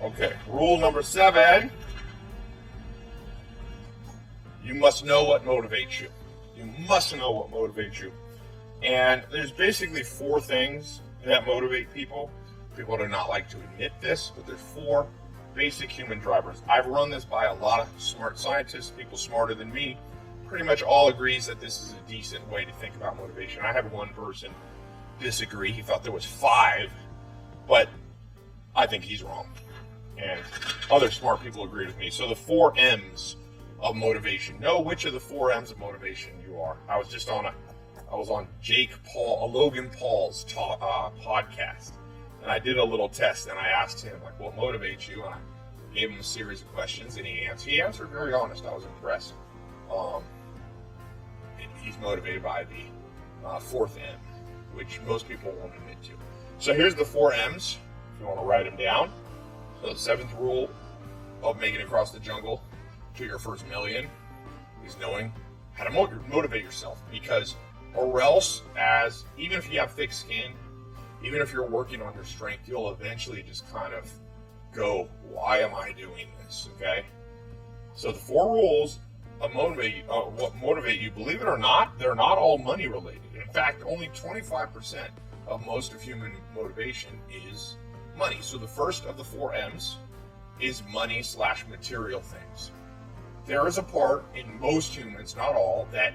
Okay, rule number 7. You must know what motivates you. You must know what motivates you. And there's basically 4 things that motivate people. People do not like to admit this, but there's 4 basic human drivers. I've run this by a lot of smart scientists, people smarter than me. Pretty much all agrees that this is a decent way to think about motivation. I had one person disagree. He thought there was 5, but I think he's wrong. And other smart people agree with me. So the 4 M's of motivation. Know which of the 4 M's of motivation you are. I was on Logan Paul's podcast, and I did a little test, and I asked him, like, what motivates you? And I gave him a series of questions, and he answered very honest. I was impressed. He's motivated by the 4th M, which most people won't admit to. So here's the 4 M's, if you want to write them down. So the 7th rule of making it across the jungle to your first million is knowing how to motivate yourself, because or else, even if you have thick skin, even if you're working on your strength, you'll eventually just kind of go, why am I doing this? Okay. So the 4 rules of what motivate you, believe it or not, they're not all money related. In fact, only 25% of most of human motivation is money. So the first of the 4 M's is money/material things. There is a part in most humans, not all, that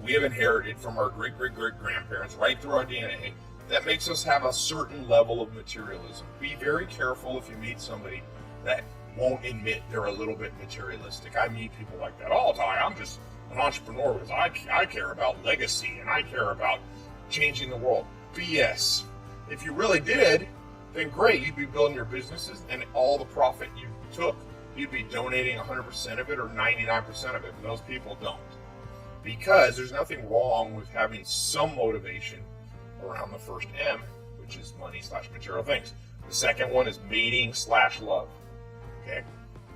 we have inherited from our great-great-great-grandparents right through our DNA that makes us have a certain level of materialism. Be very careful if you meet somebody that won't admit they're a little bit materialistic. I meet people like that all the time. I'm just an entrepreneur because I care about legacy and I care about changing the world. BS. If you really did, then great. You'd be building your businesses, and all the profit you took, you'd be donating 100% of it or 99% of it. And those people don't. Because there's nothing wrong with having some motivation around the first M, which is money/material things. The second one is mating/love. Okay?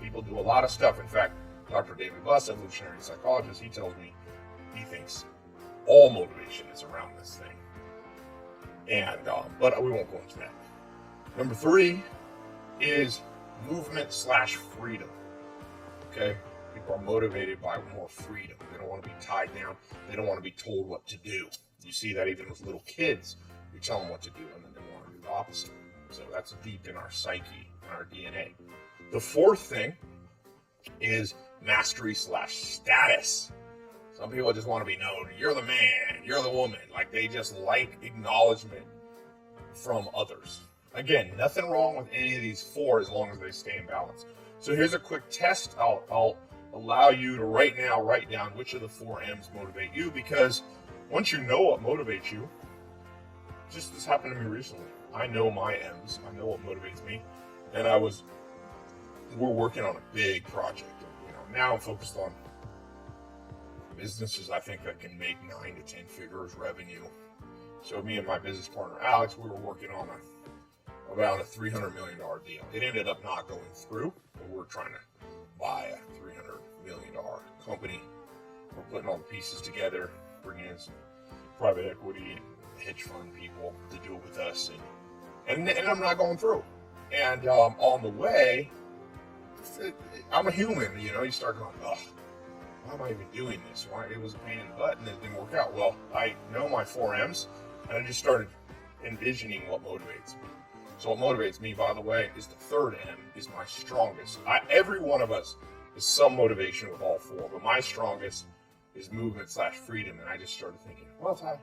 People do a lot of stuff. In fact, Dr. David Buss, evolutionary psychologist, he tells me he thinks all motivation is around this thing. And but we won't go into that. Number 3 is movement/freedom. Okay? People are motivated by more freedom. They don't want to be tied down. They don't want to be told what to do. You see that even with little kids. You tell them what to do, and then they want to do the opposite. So that's deep in our psyche, in our DNA. The 4th thing is mastery/status. Some people just want to be known. You're the man. You're the woman. Like, they just like acknowledgement from others. Again, nothing wrong with any of these four as long as they stay in balance. So here's a quick test. I'll allow you to right now write down which of the four M's motivate you, because once you know what motivates you, just this happened to me recently. I know my M's. I know what motivates me. And we're working on a big project. Now I'm focused on businesses I think that can make 9 to 10 figures revenue. So me and my business partner Alex, we were working on about a $300 million deal. It ended up not going through, but we're trying to buy a $300 million company. We're putting all the pieces together, bringing in some private equity and hedge fund people to do it with us, and I'm not going through. And on the way, I'm a human, you start going, oh, why am I even doing this? Why? It was a pain in the butt and it didn't work out. Well, I know my 4 M's, and I just started envisioning what motivates me. So what motivates me, by the way, is the third M, is my strongest. Every one of us is some motivation with all 4, but my strongest is movement/freedom. And I just started thinking, well, Ty,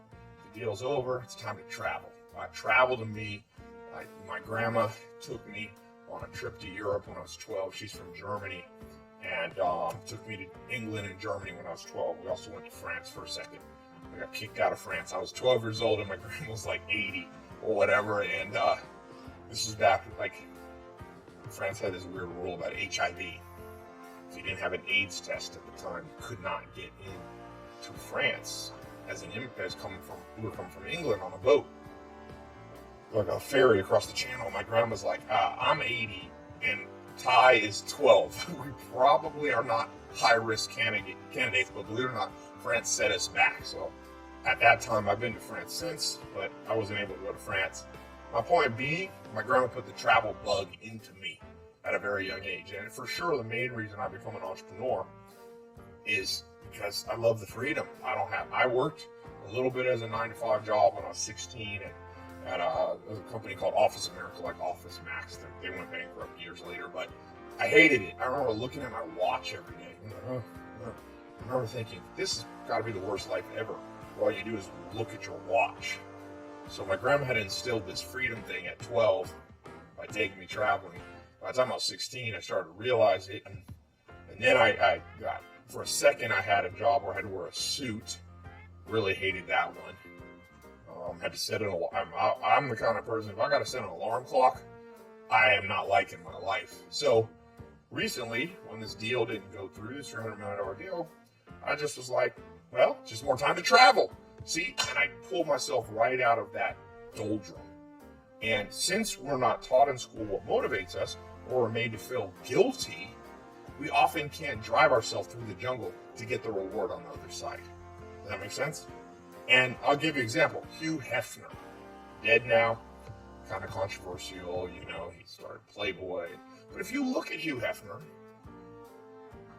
the deal's over. It's time to travel. Travel to me. My grandma took me on a trip to Europe when I was 12. She's from Germany, and took me to England and Germany when I was 12. We also went to France for a second. I got kicked out of France. I was 12 years old, and my grandma was like 80 or whatever. And this is back, France had this weird rule about HIV. If you didn't have an AIDS test at the time, you could not get into France as an immigrant. We were coming from England on a boat, like a ferry across the channel. My grandma's like, I'm 80 and Ty is 12. We probably are not high-risk candidates, but believe it or not, France set us back. So at that time, I've been to France since, but I wasn't able to go to France. My point being, my grandma put the travel bug into me at a very young age. And for sure, the main reason I become an entrepreneur is because I love the freedom. I worked a little bit as a 9-to-5 job when I was 16 at a company called Office America, like Office Max. They went bankrupt years later, but I hated it. I remember looking at my watch every day. I remember thinking, this has got to be the worst life ever. All you do is look at your watch. So my grandma had instilled this freedom thing at 12 by taking me traveling. By the time I was 16, I started to realize it. And then I got, for a second, I had a job where I had to wear a suit. Really hated that one. Had to set an alarm. I'm the kind of person, if I got to set an alarm clock, I am not liking my life. So recently, when this deal didn't go through, this $300 million deal, I just was like, well, just more time to travel. See, and I pulled myself right out of that doldrum. And since we're not taught in school what motivates us, or we're made to feel guilty, we often can't drive ourselves through the jungle to get the reward on the other side. Does that make sense? And I'll give you an example. Hugh Hefner, dead now, kind of controversial, he started Playboy. But if you look at Hugh Hefner,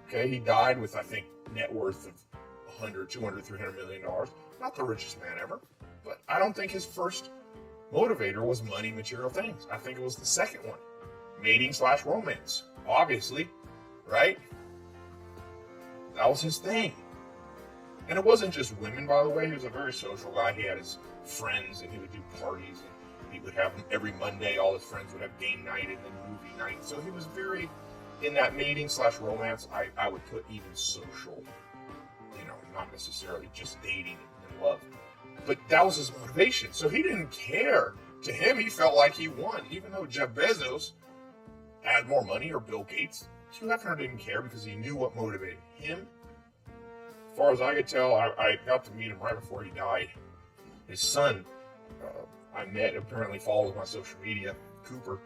okay, he died with, I think, net worth of $100, $200, $300 million. Not the richest man ever, but I don't think his first motivator was money, material things. I think it was the second one, mating/romance. Obviously, right? That was his thing. And it wasn't just women, by the way. He was a very social guy. He had his friends, and he would do parties, and he would have them every Monday. All his friends would have game night and then movie night. So he was very, in that mating/romance, I would put even social, not necessarily just dating and love. But that was his motivation. So he didn't care. To him, he felt like he won. Even though Jeff Bezos had more money, or Bill Gates, Hugh Hefner didn't care because he knew what motivated him. As far as I could tell, I got to meet him right before he died. His son, I met, apparently follows my social media, Cooper,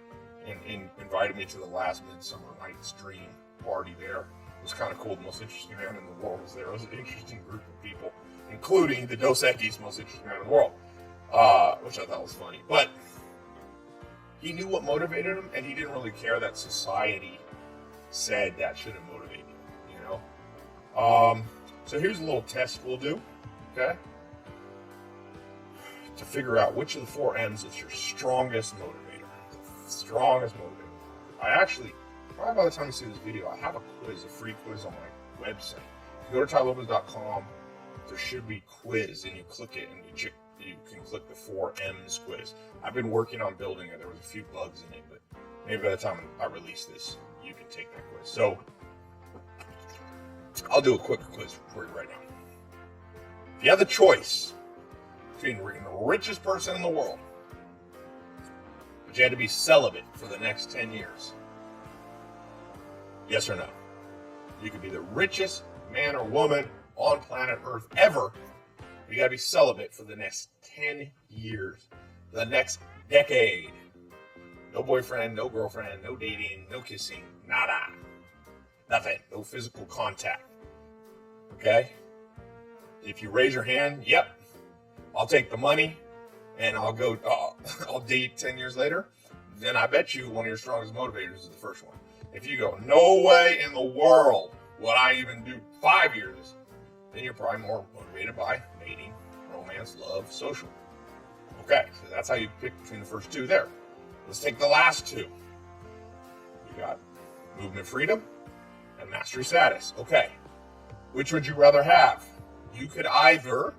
and invited me to the last Midsummer Night's Dream party there. It was kind of cool. The most interesting man in the world was there. It was an interesting group of people, including the Dos Equis, most interesting man in the world, which I thought was funny. But he knew what motivated him, and he didn't really care that society said that shouldn't motivate you, So here's a little test we'll do, okay? To figure out which of the 4 M's is your strongest motivator. The strongest motivator. I actually, probably by the time you see this video, I have a quiz, a free quiz on my website. Go to tylopez.com, there should be quiz, and you click it, and you can click the 4M's quiz. I've been working on building it. There was a few bugs in it, but maybe by the time I release this, you can take that quiz. So I'll do a quick quiz for you right now. If you have the choice between the richest person in the world, but you had to be celibate for the next 10 years, yes or no? You could be the richest man or woman on planet Earth ever, but you gotta be celibate for the next 10 years, the next decade. No boyfriend, no girlfriend, no dating, no kissing, nada. Nothing, no physical contact. Okay? If you raise your hand, yep, I'll take the money and I'll go, I'll date 10 years later, then I bet you one of your strongest motivators is the first one. If you go, no way in the world would I even do 5 years, then you're probably more motivated by mating, romance, love, social. Okay, so that's how you pick between the first two there. Let's take the last two. You got movement freedom and mastery status. Okay, which would you rather have? You could either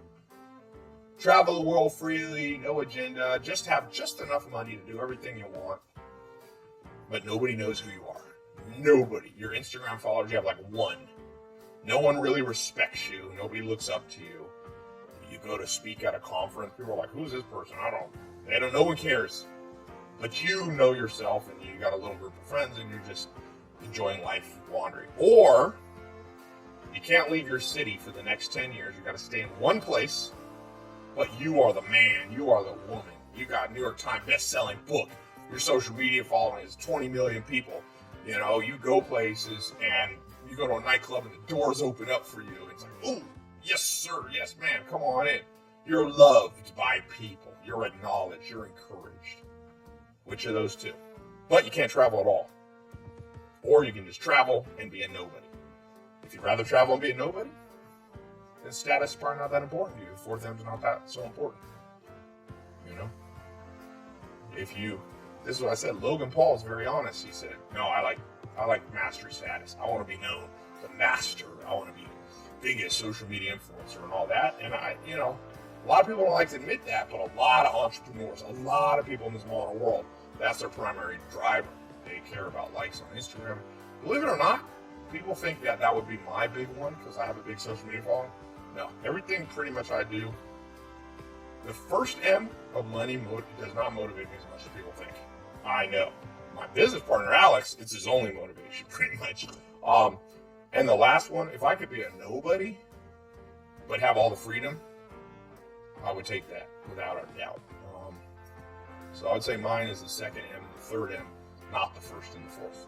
travel the world freely, no agenda, just have just enough money to do everything you want, but nobody knows who you are. Nobody. Your Instagram followers, you have like one. No one really respects you. Nobody looks up to you. You go to speak at a conference, people are like, who's this person? No one cares. But you know yourself, and you got a little group of friends, and you're just enjoying life wandering. Or you can't leave your city for the next 10 years. You got to stay in one place, but you are the man. You are the woman. You got New York Times best-selling book. Your social media following is 20 million people. You know, you go places, and you go to a nightclub, and the doors open up for you. It's like, ooh, yes, sir. Yes, ma'am. Come on in. You're loved by people. You're acknowledged. You're encouraged. Which of those two? But you can't travel at all. Or you can just travel and be a nobody. If you'd rather travel and be a nobody, then status is probably not that important to you. 4M's not that so important. You know? This is what I said, Logan Paul is very honest. He said, no, I like mastery status. I want to be known, the master. I want to be the biggest social media influencer and all that. And a lot of people don't like to admit that, but a lot of entrepreneurs, a lot of people in this modern world, that's their primary driver. They care about likes on Instagram. Believe it or not, people think that would be my big one because I have a big social media following. No, everything pretty much I do. The first M of money does not motivate me as much as people think. I know. My business partner, Alex, it's his only motivation, pretty much. And the last one, if I could be a nobody, but have all the freedom, I would take that without a doubt. So I would say mine is the second M, the third M, not the first and the fourth.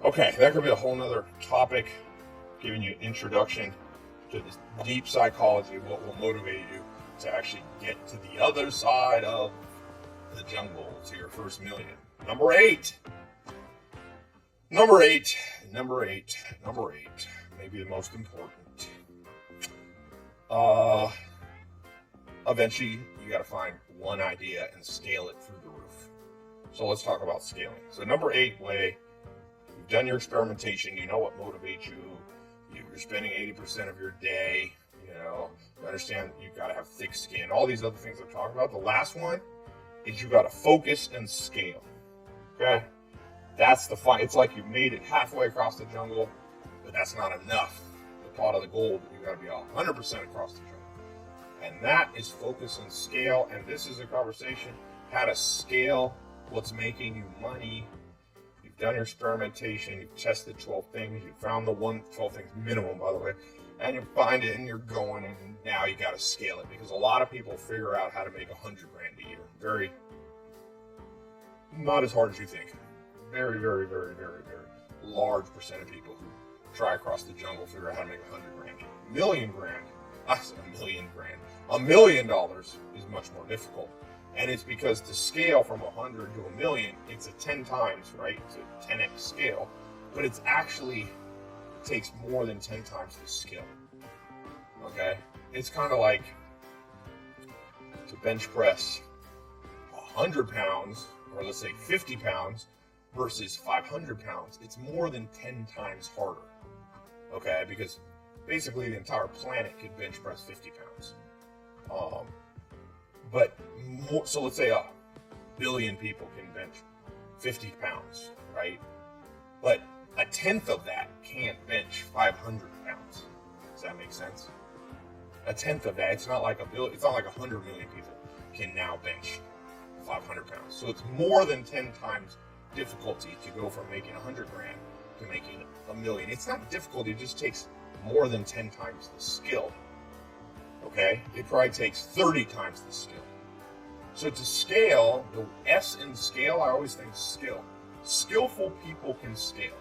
Okay, that could be a whole nother topic, giving you an introduction to this deep psychology of what will motivate you to actually get to the other side of the jungle, to your first million. Number eight, maybe the most important. Eventually, you got to find one idea and scale it through the roof. So let's talk about scaling. So number 8 way, you've done your experimentation. You know what motivates you. You're spending 80% of your day. You understand you've got to have thick skin. All these other things I'm talking about. The last one is you got to focus and scale. Okay? That's the fight. It's like you made it halfway across the jungle, but that's not enough. The pot of the gold, you got to be 100% across the jungle. And that is focus and scale. And this is a conversation how to scale what's making you money. You've done your experimentation. You've tested 12 things. You found the 12 things minimum, by the way. And you find it and you're going, and now you got to scale it, because a lot of people figure out how to make $100,000 a year. Very, not as hard as you think. Very, very, very, very, very large percent of people who try across the jungle figure out how to make $100,000. $1 million. I said $1 million. $1 million is much more difficult. And it's because to scale from 100 to 1 million, it's a 10 times, right? It's a 10x scale. But it's actually takes more than 10 times the skill. Okay? It's kind of like to bench press 100 pounds, or let's say 50 pounds, versus 500 pounds. It's more than 10 times harder. Okay? Because basically the entire planet can bench press 50 pounds. But more, so let's say a billion people can bench 50 pounds, right? But a tenth of that can't bench 500 pounds. Does that make sense? A tenth of that. It's not like it's not like 100 million people can now bench 500 pounds. So it's more than 10 times difficulty to go from making 100 grand to making a million. It's not difficult. It just takes more than 10 times the skill. Okay? It probably takes 30 times the skill. So to scale, the S in scale, I always think skill. Skillful people can scale.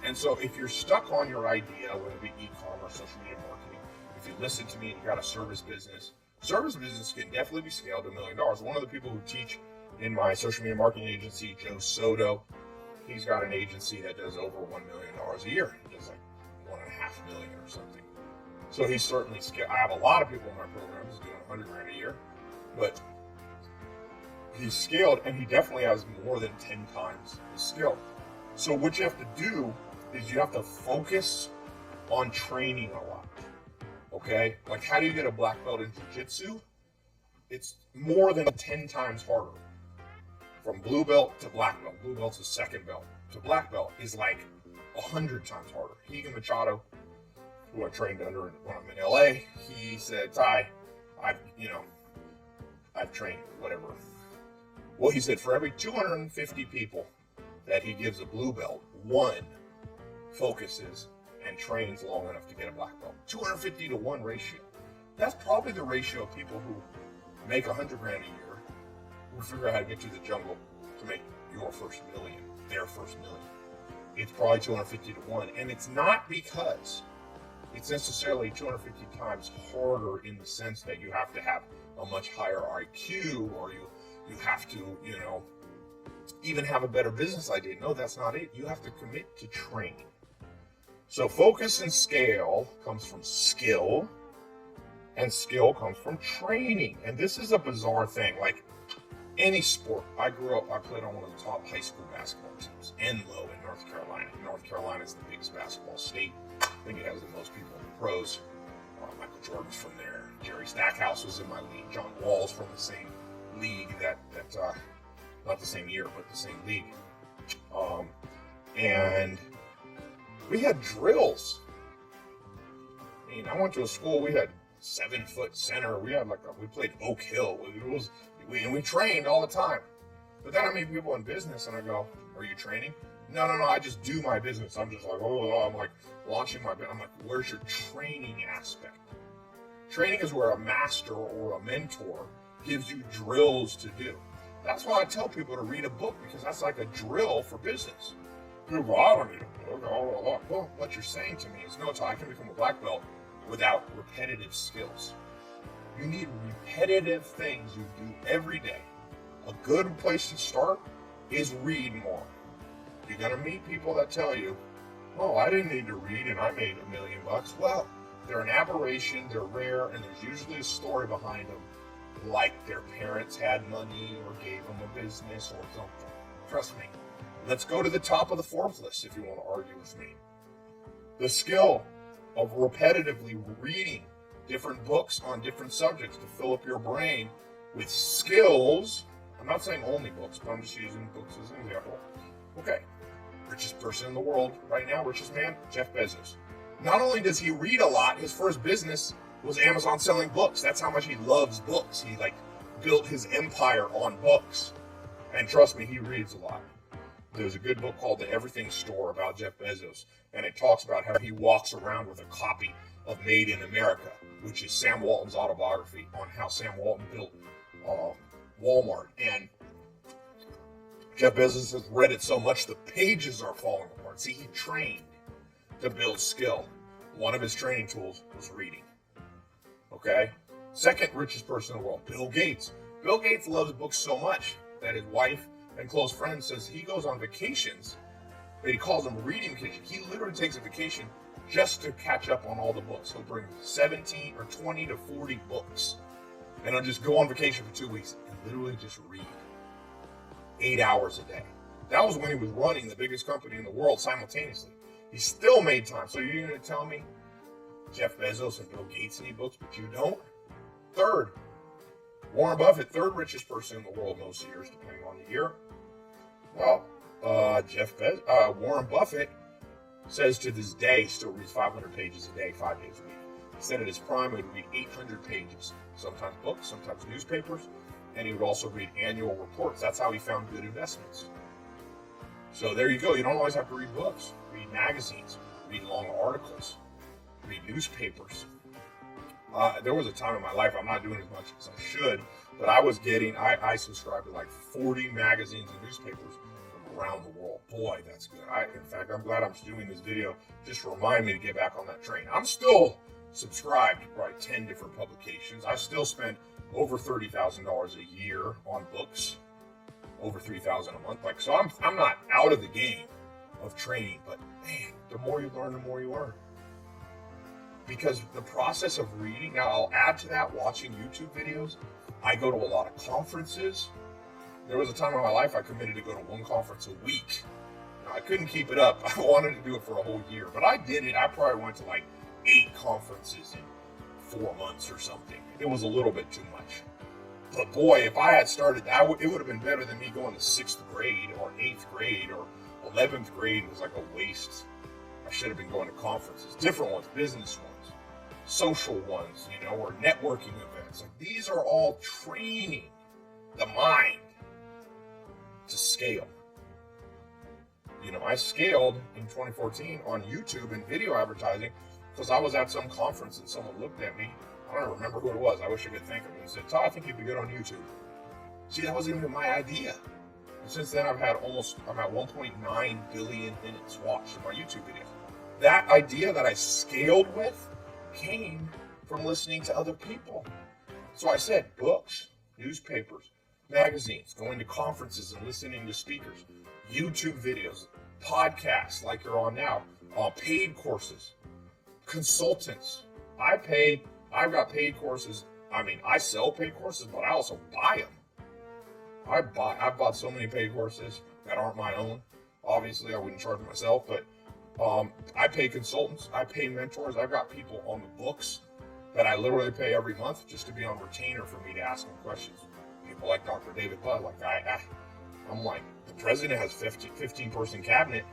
And so if you're stuck on your idea, whether it be e-commerce, social media marketing, if you listen to me and you got a service business can definitely be scaled to $1 million. One of the people who teach in my social media marketing agency, Joe Soto, he's got an agency that does over $1 million a year. He does like $1.5 million or something. So he's certainly scaled. I have a lot of people in my programs doing 100 grand a year, but he's scaled, and he definitely has more than 10 times the skill. So what you have to do is you have to focus on training a lot. Okay? Like, how do you get a black belt in jiu-jitsu? It's more than 10 times harder. From blue belt to black belt. Blue belt's the second belt. To black belt is like 100 times harder. Higa Machado, who I trained under when I'm in LA, he said, Ty, I've trained whatever. Well, he said for every 250 people that he gives a blue belt, one focuses and trains long enough to get a black belt. 250 to 1 ratio. That's probably the ratio of people who make 100 grand a year who figure out how to get to the jungle to make your first million, their first million. It's probably 250 to 1. And it's not because it's necessarily 250 times harder in the sense that you have to have a much higher IQ or you have to, even have a better business idea. No, that's not it. You have to commit to training. So focus and scale comes from skill, and skill comes from training. And this is a bizarre thing. Like any sport, I played on one of the top high school basketball teams, Enloe in North Carolina. North Carolina is the biggest basketball state. I think it has the most people in the pros. Michael Jordan's from there. Jerry Stackhouse was in my league. John Wall's from the same league that not the same year, but the same league. And we had drills. I mean, I went to a school, we had 7-foot center. We had we played Oak Hill. And we trained all the time. But then I meet people in business and I go, are you training? No, I just do my business. I'm just like, I'm like launching my business. I'm like, where's your training aspect? Training is where a master or a mentor gives you drills to do. That's why I tell people to read a book, because that's like a drill for business. People go, I don't need a book. Well, what you're saying to me is, no, I can become a black belt without repetitive skills. You need repetitive things you do every day. A good place to start is read more. You're going to meet people that tell you, oh, I didn't need to read and I made $1 million. Well, they're an aberration, they're rare, and there's usually a story behind them. Like their parents had money or gave them a business or something. Trust me. Let's go to the top of the Forbes list if you want to argue with me. The skill of repetitively reading different books on different subjects to fill up your brain with skills. I'm not saying only books, but I'm just using books as an example. Okay. Richest person in the world right now, richest man, Jeff Bezos. Not only does he read a lot, his first business was Amazon selling books. That's how much he loves books. He built his empire on books. And trust me, he reads a lot. There's a good book called The Everything Store about Jeff Bezos, and it talks about how he walks around with a copy of Made in America, which is Sam Walton's autobiography on how Sam Walton built Walmart. And Jeff Bezos has read it so much the pages are falling apart. See, he trained to build skill. One of his training tools was reading. Okay? Second richest person in the world, Bill Gates. Bill Gates loves books so much that his wife and close friend says he goes on vacations, but he calls them reading vacations. He literally takes a vacation just to catch up on all the books. He'll bring 17 or 20 to 40 books, and he'll just go on vacation for 2 weeks and literally just read 8 hours a day. That was when he was running the biggest company in the world simultaneously. He still made time. So you're going to tell me Jeff Bezos and Bill Gates need books, but you don't. Third, Warren Buffett, third richest person in the world most years, depending on the year. Well, Warren Buffett says to this day, still reads 500 pages a day, 5 days a week. He said at his prime, he would read 800 pages, sometimes books, sometimes newspapers, and he would also read annual reports. That's how he found good investments. So there you go. You don't always have to read books. Read magazines, read long articles, read newspapers. There was a time in my life, I'm not doing as much as I should, but I subscribed to like 40 magazines and newspapers from around the world. Boy, that's good. In fact, I'm glad I'm doing this video just to remind me to get back on that train. I'm still subscribed to probably 10 different publications. I still spend over $30,000 a year on books, over $3,000 a month. So I'm not out of the game of training, but man, the more you learn, the more you earn. Because the process of reading, now I'll add to that watching YouTube videos. I go to a lot of conferences. There was a time in my life I committed to go to one conference a week. Now, I couldn't keep it up. I wanted to do it for a whole year, but I did it. I probably went to like 8 conferences in 4 months or something. It was a little bit too much. But boy, if I had started, it would have been better than me going to 6th grade or 8th grade or 11th grade. It was like a waste. I should have been going to conferences, different ones, business ones, social ones, or networking events. Like, these are all training the mind to scale. I scaled in 2014 on YouTube and video advertising because I was at some conference and someone looked at me. I don't remember who it was. I wish I could think of it. And said, Todd, I think you'd be good on YouTube. See, that wasn't even my idea. And since then, I'm at 1.9 billion minutes watched in my YouTube videos. That idea that I scaled with came from listening to other people. So I said books, newspapers, magazines, going to conferences and listening to speakers, YouTube videos, podcasts like you're on now, paid courses, consultants. I've got paid courses. I sell paid courses, but I also buy them. I've bought so many paid courses that aren't my own. Obviously, I wouldn't charge myself, but I pay consultants. I pay mentors. I've got people on the books that I literally pay every month just to be on retainer for me to ask them questions. People like Dr. David Budd. I'm like, the president has 15-person cabinet.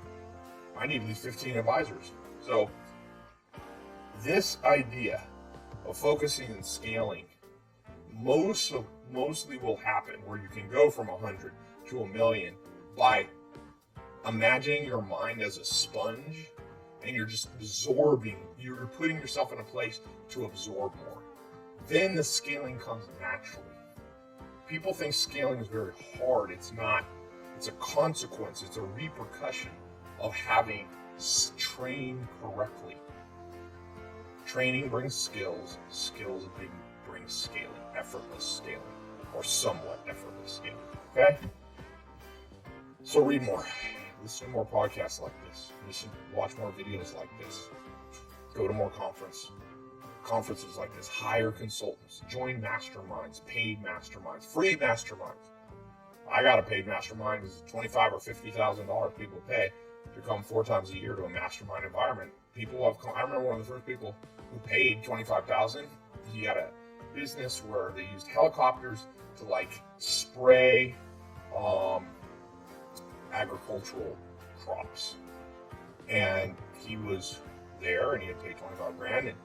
I need at least 15 advisors. So this idea of focusing and scaling mostly will happen where you can go from 100 to 1,000,000 by imagining your mind as a sponge, and you're just absorbing, you're putting yourself in a place to absorb more. Then the scaling comes naturally. People think scaling is very hard. It's not. It's a consequence. It's a repercussion of having trained correctly. Training brings skills. Skills brings scaling, effortless scaling, or somewhat effortless scaling. Okay? So read more. Listen to more podcasts like this. Watch more videos like this. Go to more conferences like this. Hire consultants. Join masterminds, paid masterminds, free masterminds. I got a paid mastermind. It's $25,000 or $50,000 people pay to come 4 times a year to a mastermind environment. People have come. I remember one of the first people who paid $25,000. He had a business where they used helicopters to spray agricultural crops, and he was there and he had paid $25,000, and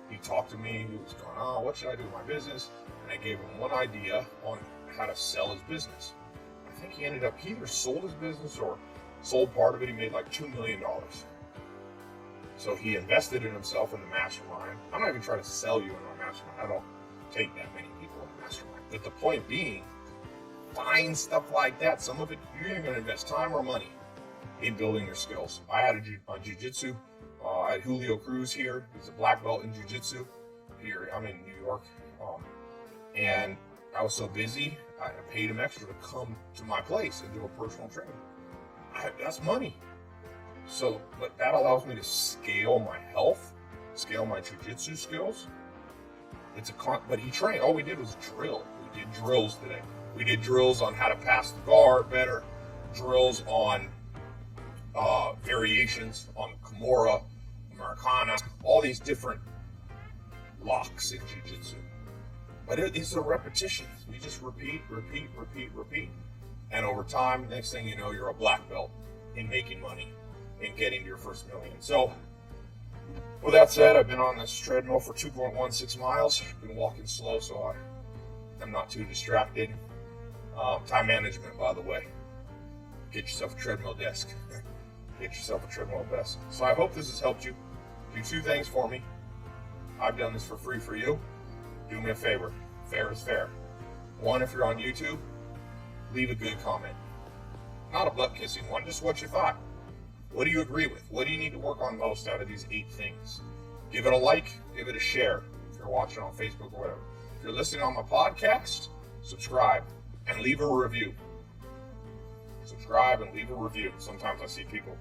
he talked to me. He was going, oh, what should I do with my business? And I gave him one idea on how to sell his business. I think he either sold his business or sold part of it. He made like $2 million. So he invested in himself in the mastermind. I'm not even trying to sell you in my mastermind. I don't take that many people in the mastermind. But the point being, find stuff like that. Some of it, you're going to invest time or money in building your skills. I had a jiu-jitsu. I had Julio Cruz here. He's a black belt in jiu-jitsu. Here, I'm in New York. And I was so busy, I paid him extra to come to my place and do a personal training. That's money. So, but that allows me to scale my health, scale my jiu-jitsu skills. But he trained. All we did was drill. We did drills today. We did drills on how to pass the guard better, drills on variations on Kimura, Americana, all these different locks in jiu-jitsu. But it's a repetition. We just repeat. And over time, next thing you know, you're a black belt in making money and getting to your first million. So with that said, I've been on this treadmill for 2.16 miles. I've been walking slow, so I'm not too distracted. Time management, by the way. Get yourself a treadmill desk. Get yourself a treadmill desk. So I hope this has helped you. Do two things for me. I've done this for free for you. Do me a favor. Fair is fair. One, if you're on YouTube, leave a good comment. Not a butt-kissing one, just what you thought. What do you agree with? What do you need to work on most out of these 8 things? Give it a like, give it a share if you're watching on Facebook or whatever. If you're listening on my podcast, subscribe and leave a review. Subscribe and leave a review. Sometimes I see people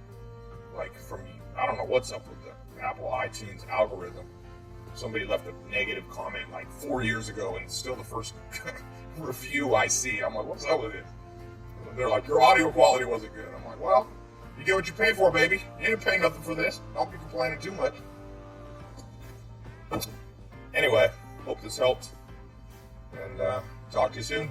I don't know what's up with the Apple iTunes algorithm. Somebody left a negative comment 4 years ago and it's still the first review I see. I'm like, what's up with it? And they're like, your audio quality wasn't good. I'm like, well, you get what you pay for, baby. You didn't pay nothing for this. Don't be complaining too much. Anyway, hope this helped. And talk to you soon.